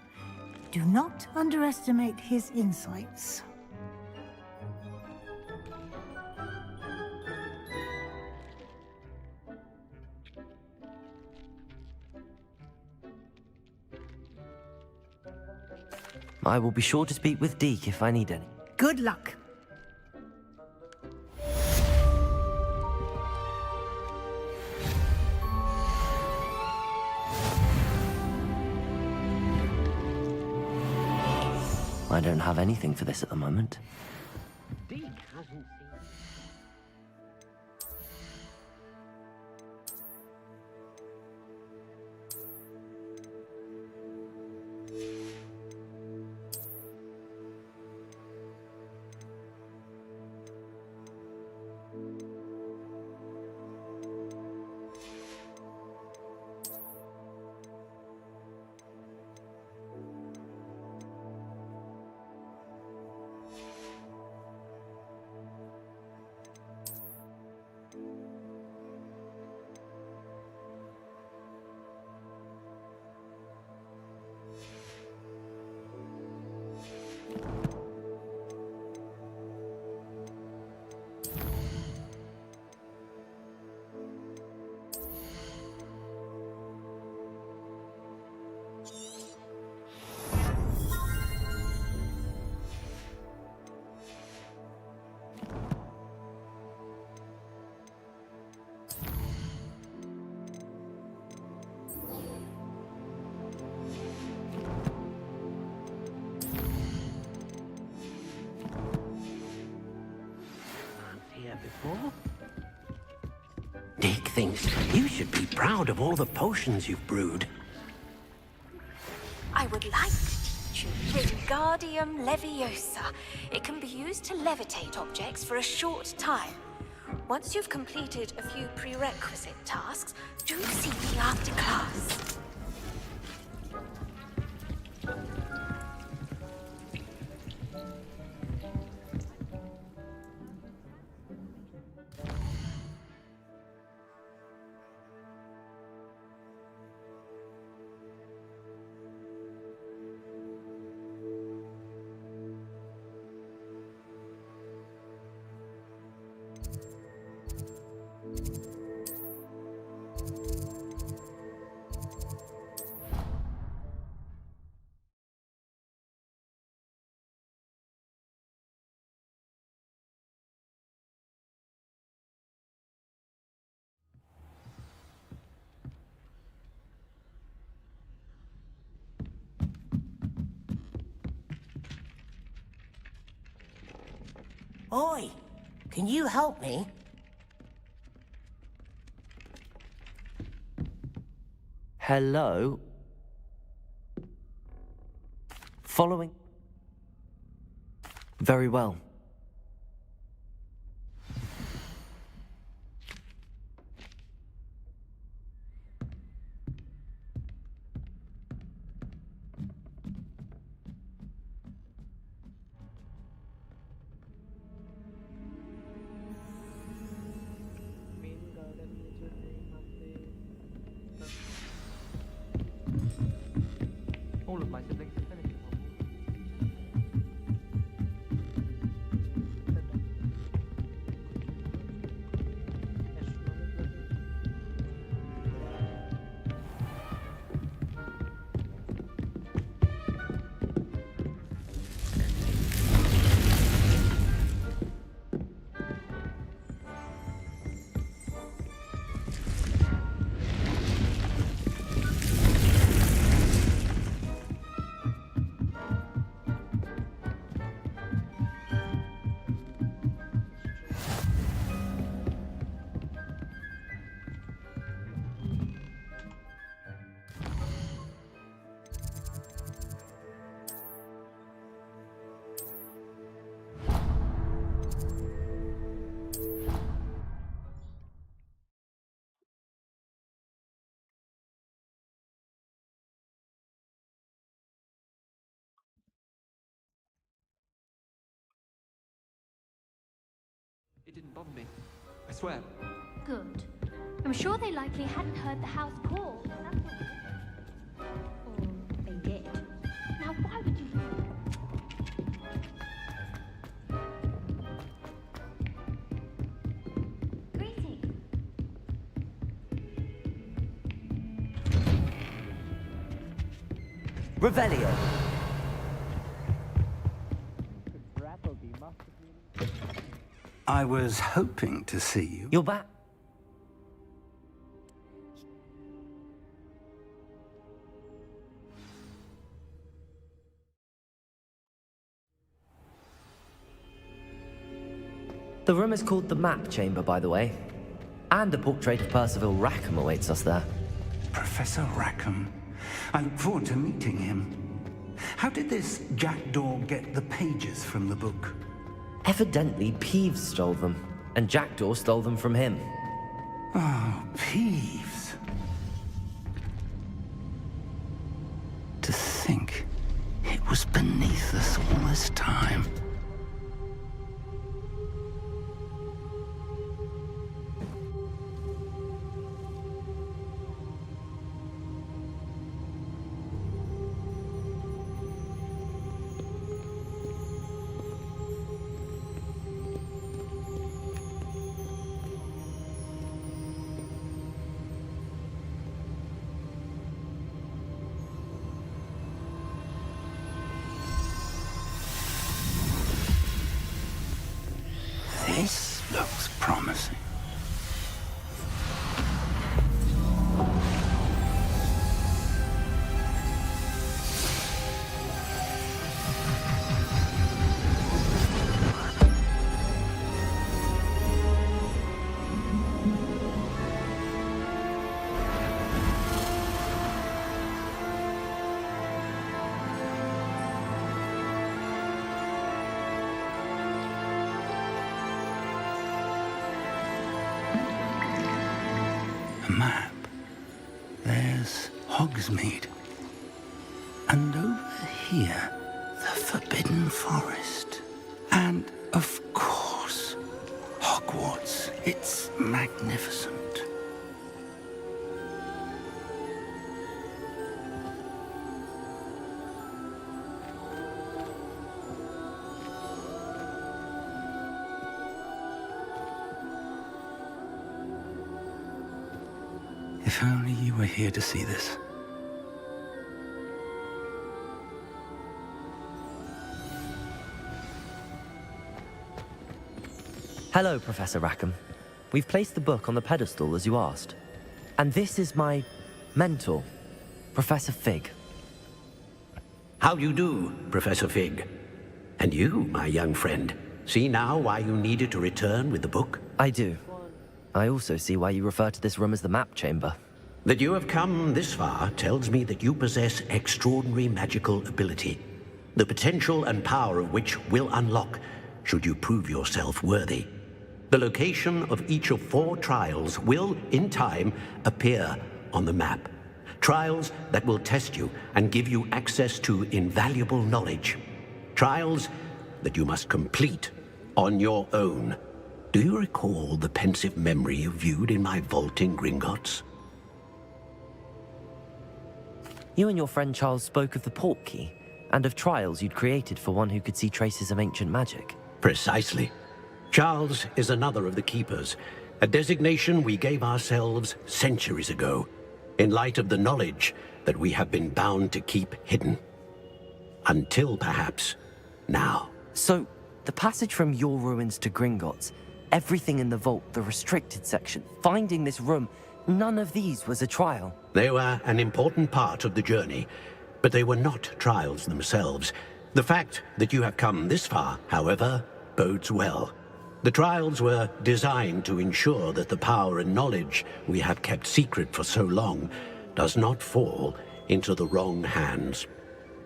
Do not underestimate his insights. I will be sure to speak with Deke if I need any. Good luck. I don't have anything for this at the moment. Deke hasn't seen... Before? Deke thinks you should be proud of all the potions you've brewed. I would like to teach you Wingardium Leviosa. It can be used to levitate objects for a short time. Once you've completed a few prerequisite tasks, do see me after class. Oi, can you help me? Hello? Following? Very well. All of my siblings are finished. It didn't bother me. I swear. Good. I'm sure they likely hadn't heard the house call. Or they did. Now why would you... Greetings. Revelio. I was hoping to see you. You're back. The room is called the Map Chamber, by the way. And a portrait of Percival Rackham awaits us there. Professor Rackham. I look forward to meeting him. How did this jackdaw get the pages from the book? Evidently, Peeves stole them, and Jackdaw stole them from him. Oh, Peeves. To think it was beneath us all this time. This looks promising. A map. There's Hogsmeade. And over here, the Forbidden Forest. And, of course, Hogwarts. It's magnificent. If only you were here to see this. Hello, Professor Rackham. We've placed the book on the pedestal as you asked. And this is my mentor, Professor Fig. How do you do, Professor Fig? And you, my young friend, see now why you needed to return with the book? I do. I also see why you refer to this room as the Map Chamber. That you have come this far tells me that you possess extraordinary magical ability, the potential and power of which will unlock should you prove yourself worthy. The location of each of 4 trials will, in time, appear on the map. Trials that will test you and give you access to invaluable knowledge. Trials that you must complete on your own. Do you recall the pensive memory you viewed in my vault in Gringotts? You and your friend Charles spoke of the Portkey, and of trials you'd created for one who could see traces of ancient magic. Precisely. Charles is another of the Keepers, a designation we gave ourselves centuries ago, in light of the knowledge that we have been bound to keep hidden. Until, perhaps, now. So, the passage from your ruins to Gringotts, everything in the vault, the restricted section, finding this room, none of these was a trial. They were an important part of the journey, but they were not trials themselves. The fact that you have come this far, however, bodes well. The trials were designed to ensure that the power and knowledge we have kept secret for so long does not fall into the wrong hands.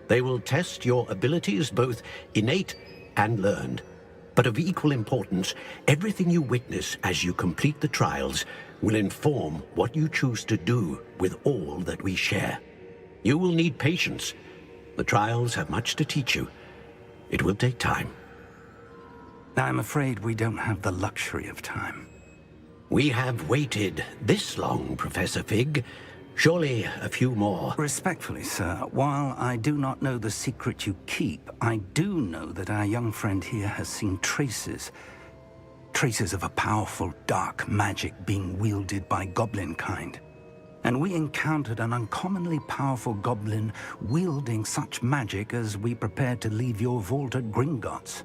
They will test your abilities, both innate and learned. But of equal importance, everything you witness as you complete the trials will inform what you choose to do with all that we share. You will need patience. The trials have much to teach you. It will take time. I'm afraid we don't have the luxury of time. We have waited this long, Professor Fig. Surely a few more. Respectfully, sir, while I do not know the secret you keep, I do know that our young friend here has seen traces of a powerful dark magic being wielded by goblin kind. And we encountered an uncommonly powerful goblin wielding such magic as we prepared to leave your vault at Gringotts.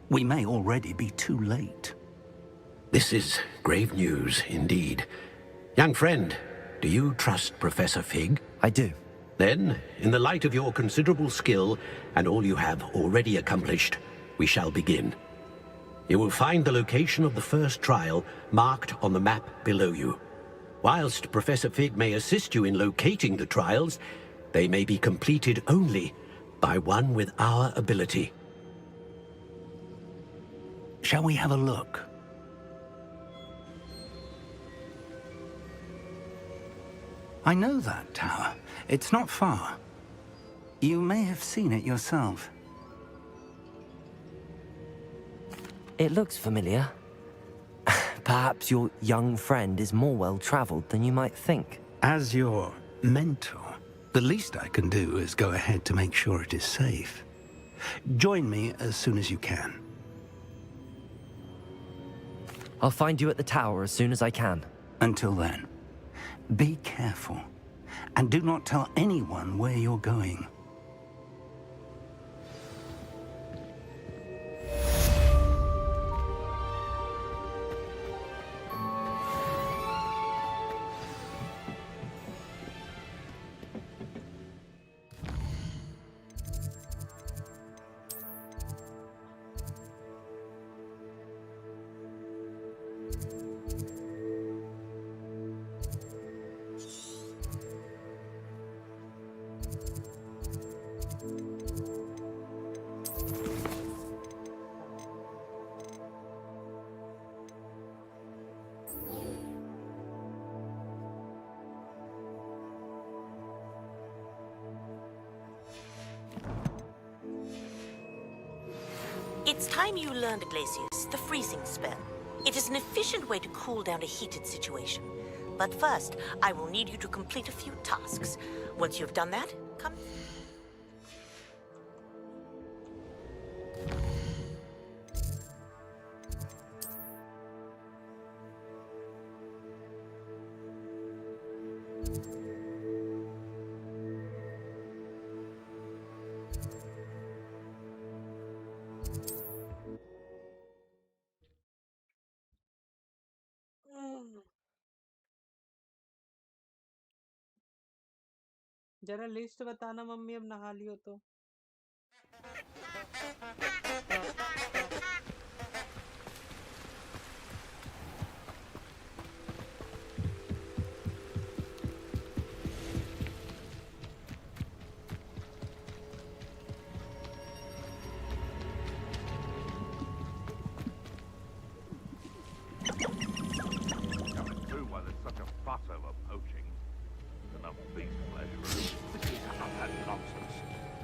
We may already be too late. This is grave news indeed. Young friend, do you trust Professor Fig? I do. Then, in the light of your considerable skill and all you have already accomplished, we shall begin. You will find the location of the first trial marked on the map below you. Whilst Professor Fig may assist you in locating the trials, they may be completed only by one with our ability. Shall we have a look? I know that tower. It's not far. You may have seen it yourself. It looks familiar. Perhaps your young friend is more well-traveled than you might think. As your mentor, the least I can do is go ahead to make sure it is safe. Join me as soon as you can. I'll find you at the tower as soon as I can. Until then, be careful, and do not tell anyone where you're going. It's time you learned, Glacius, the freezing spell. It is an efficient way to cool down a heated situation. But first, I will need you to complete a few tasks. Once you've done that, come... जरा list बताना mummy अब नहा लियो तो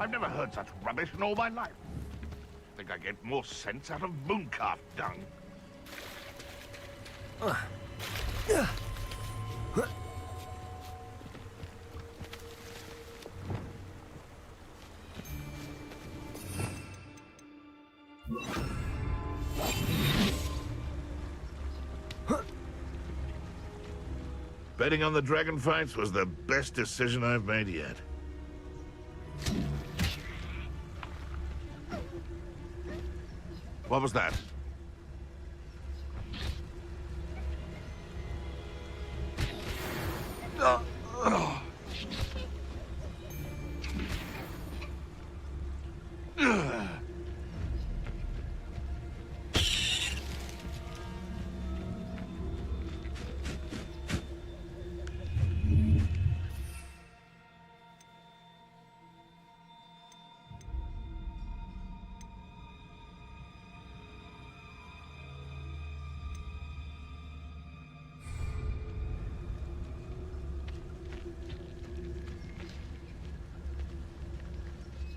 I've never heard such rubbish in all my life. I think I get more sense out of mooncalf dung. Betting on the dragon fights was the best decision I've made yet. What was that?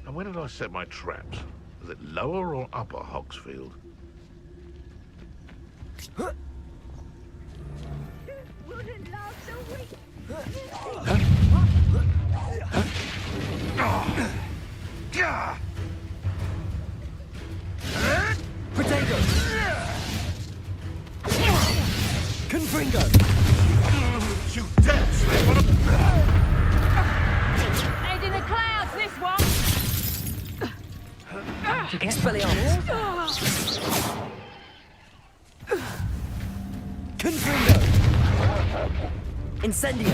And where did I set my traps? Was it lower or upper Hogsfield? Potato! Confringo! You dead slip! Head in the clouds, this one! Expelliarmus! Incendio!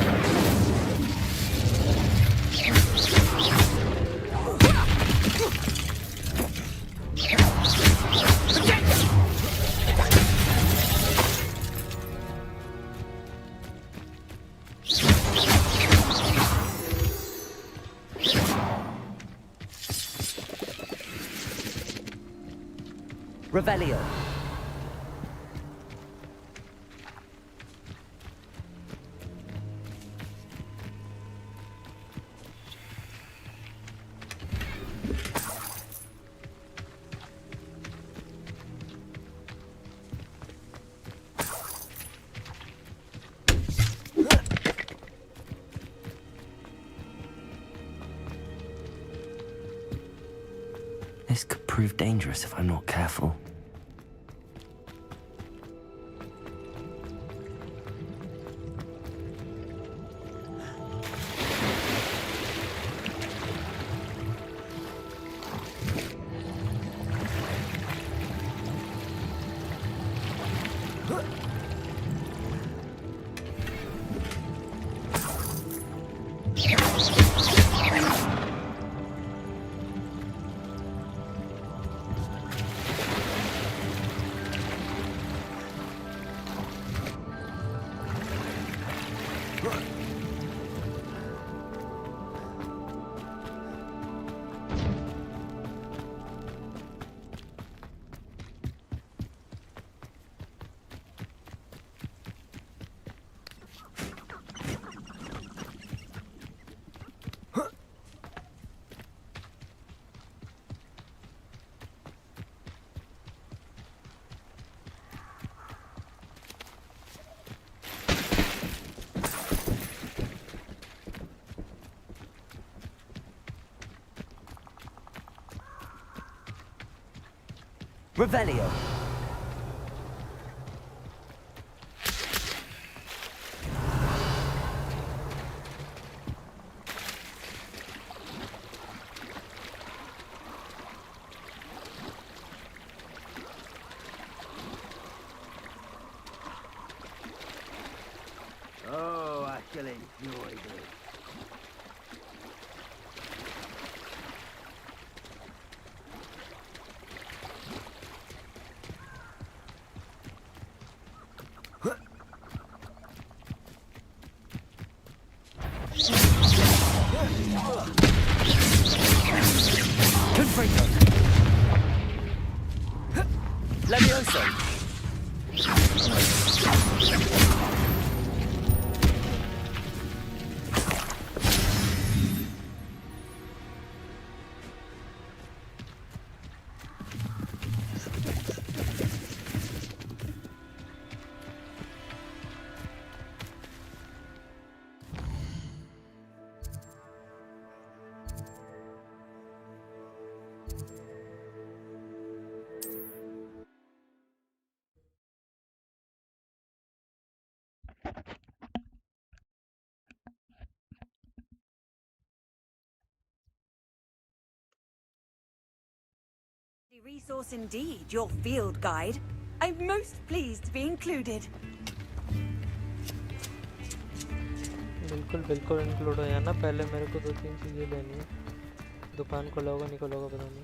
Revelio. This could prove dangerous if I'm not careful. Revelio. Oh, I shall enjoy this. Levioso! Resource indeed, your field guide. I'm most pleased to be included. बिल्कुल बिल्कुल include हो जाना। पहले मेरे को 2-3 चीज़ें लेनी है। दुकान खोला होगा नहीं खोला होगा पता नहीं।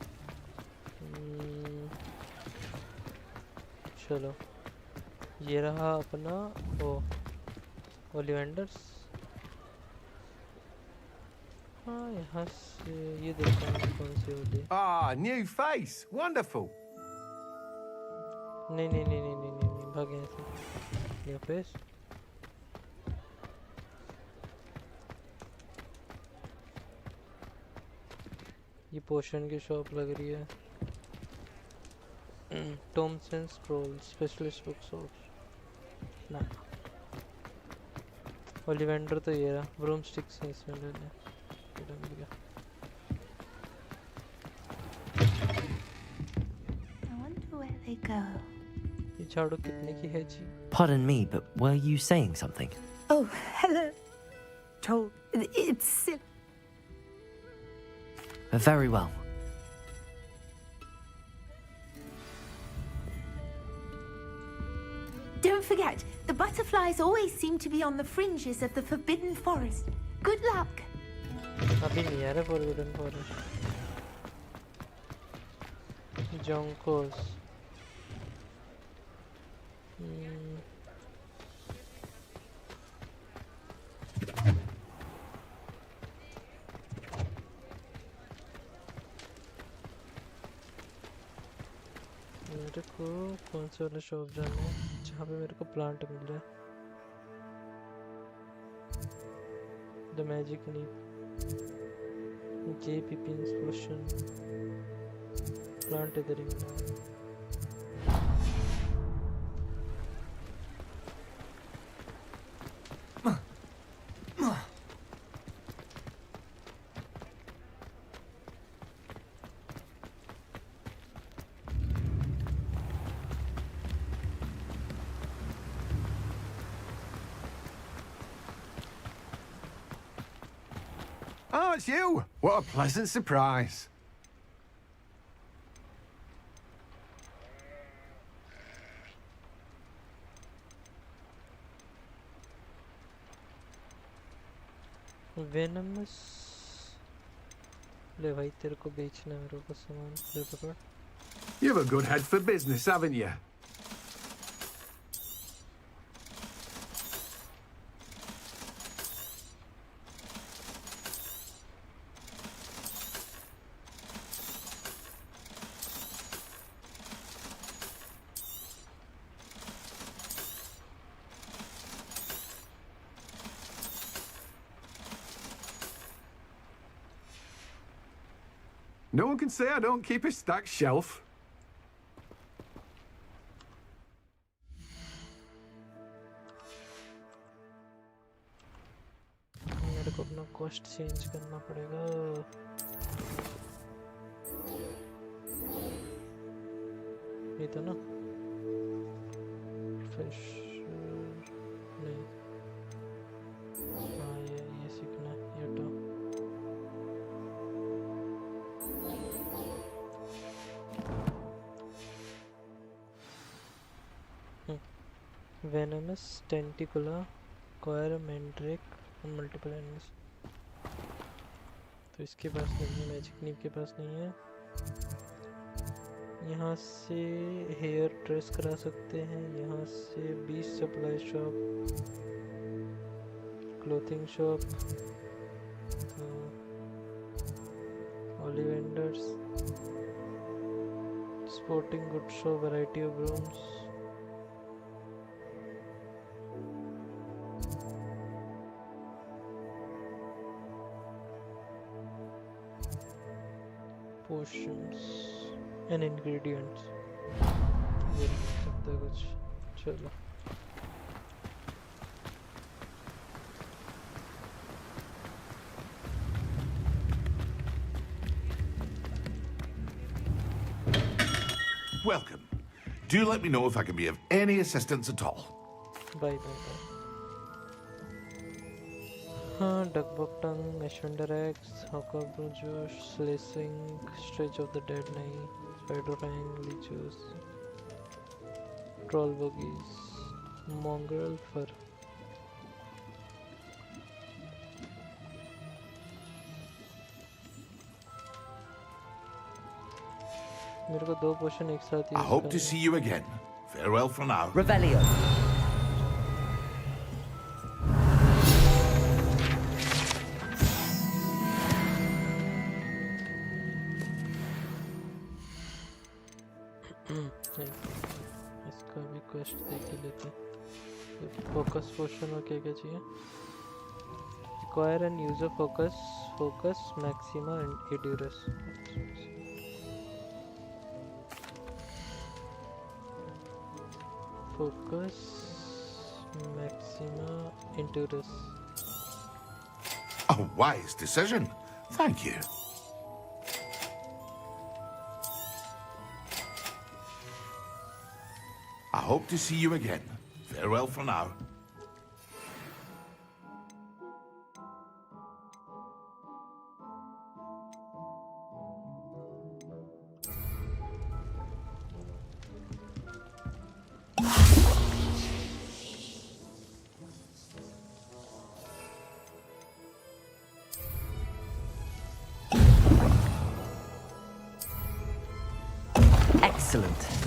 चलो ये रहा अपना वो ओलिवेंडर्स। हाँ यहाँ से ये देखते हैं कौन सी होती है। Ah, new face, wonderful. नहीं नहीं नहीं नहीं नहीं नहीं भाग यहाँ से। ये फेस ये पोशन की शॉप लग रही है। Tom's and scroll specialist book shop ना। ओलिवेंडर तो ये रहा। ब्रूम स्टिक्स है इसमें ले लें। I wonder where they go. ये झाड़ू कितने की है जी? Pardon me, but were you saying something? Oh, hello. Told it's silly. Very well. Don't forget, the butterflies always seem to be on the fringes of the Forbidden Forest. Good luck. अभी नहीं आ रहा Forbidden Forest. Jonkos. मेरे को कौन सा वाला shop जाना है जहाँ पे मेरे को प्लांट मिल जाए द मैजिक नीप JPP इंस्पोशन प्लांट इधर ही मिला Oh, it's you! What a pleasant surprise. Venomous ले भाई तेरे को बेचना है मेरे को सामान ले पकड़ You've a good head for business, haven't you? No one can say I don't keep a stacked shelf. मेरे को अपना कॉस्ट चेंज करना पड़ेगा ये तो ना फिश नहीं हाँ ये सीखना है ये तो Venomous, Tentacula, Coir, Mandrake और मल्टीपल एनिमल्स तो इसके पास नहीं है मैजिक नीप के पास नहीं है यहाँ से हेयर ड्रेस करा सकते हैं यहाँ से beach supply shop clothing shop Ollivanders sporting good shop variety of brooms potions and ingredients ये लिख सकता है कुछ चलो Welcome. Do let me know if I can be of any assistance at all. Bye. हाँ डकबक टंग एशवेंडर एक्स हॉकरब्रू juice slicing stretch of the dead nigh spider fang leeches troll bogies mongrel fur मेरे को 2 पोशन एक साथ I hope to see you again. Farewell for now. Revelio. इसका भी quest देख ही लेते हैं फोकस पोशन और क्या क्या चाहिए acquire and user focus maxima and endurance Focus, Maxima, Endurance. A wise decision. Thank you. I hope to see you again. Farewell for now. Excellent.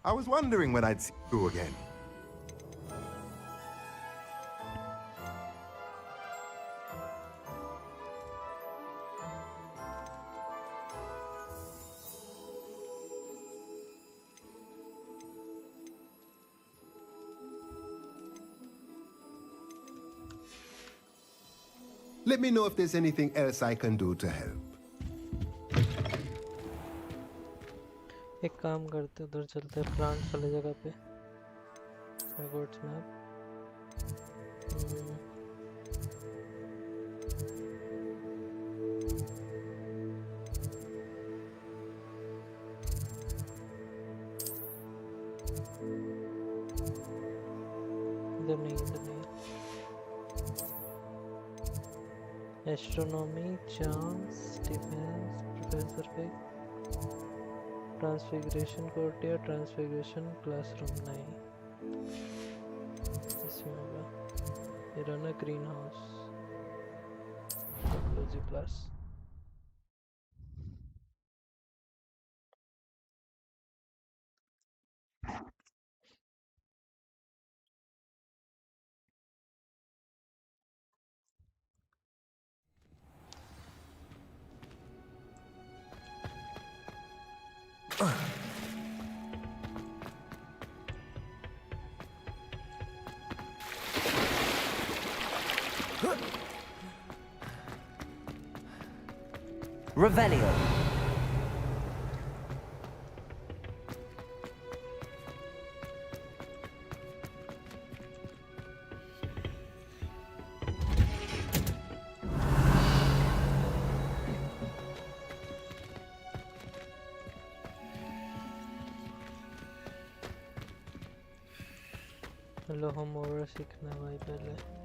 I was wondering when I'd see you again. Let me know if there's anything else I can do to help. एक काम करते उधर चलते हैं plants वाली जगह पे Hogwarts map इधर नहीं एस्ट्रोनॉमी चांस डिफेंस प्रोफेसर पे ट्रांसफिगरेशन कोर्टियर ट्रांसफिगरेशन क्लासरूम नहीं इसमें होगा ये रहा green house technology plus Revelio. Hello हम और सीखना भाई पहले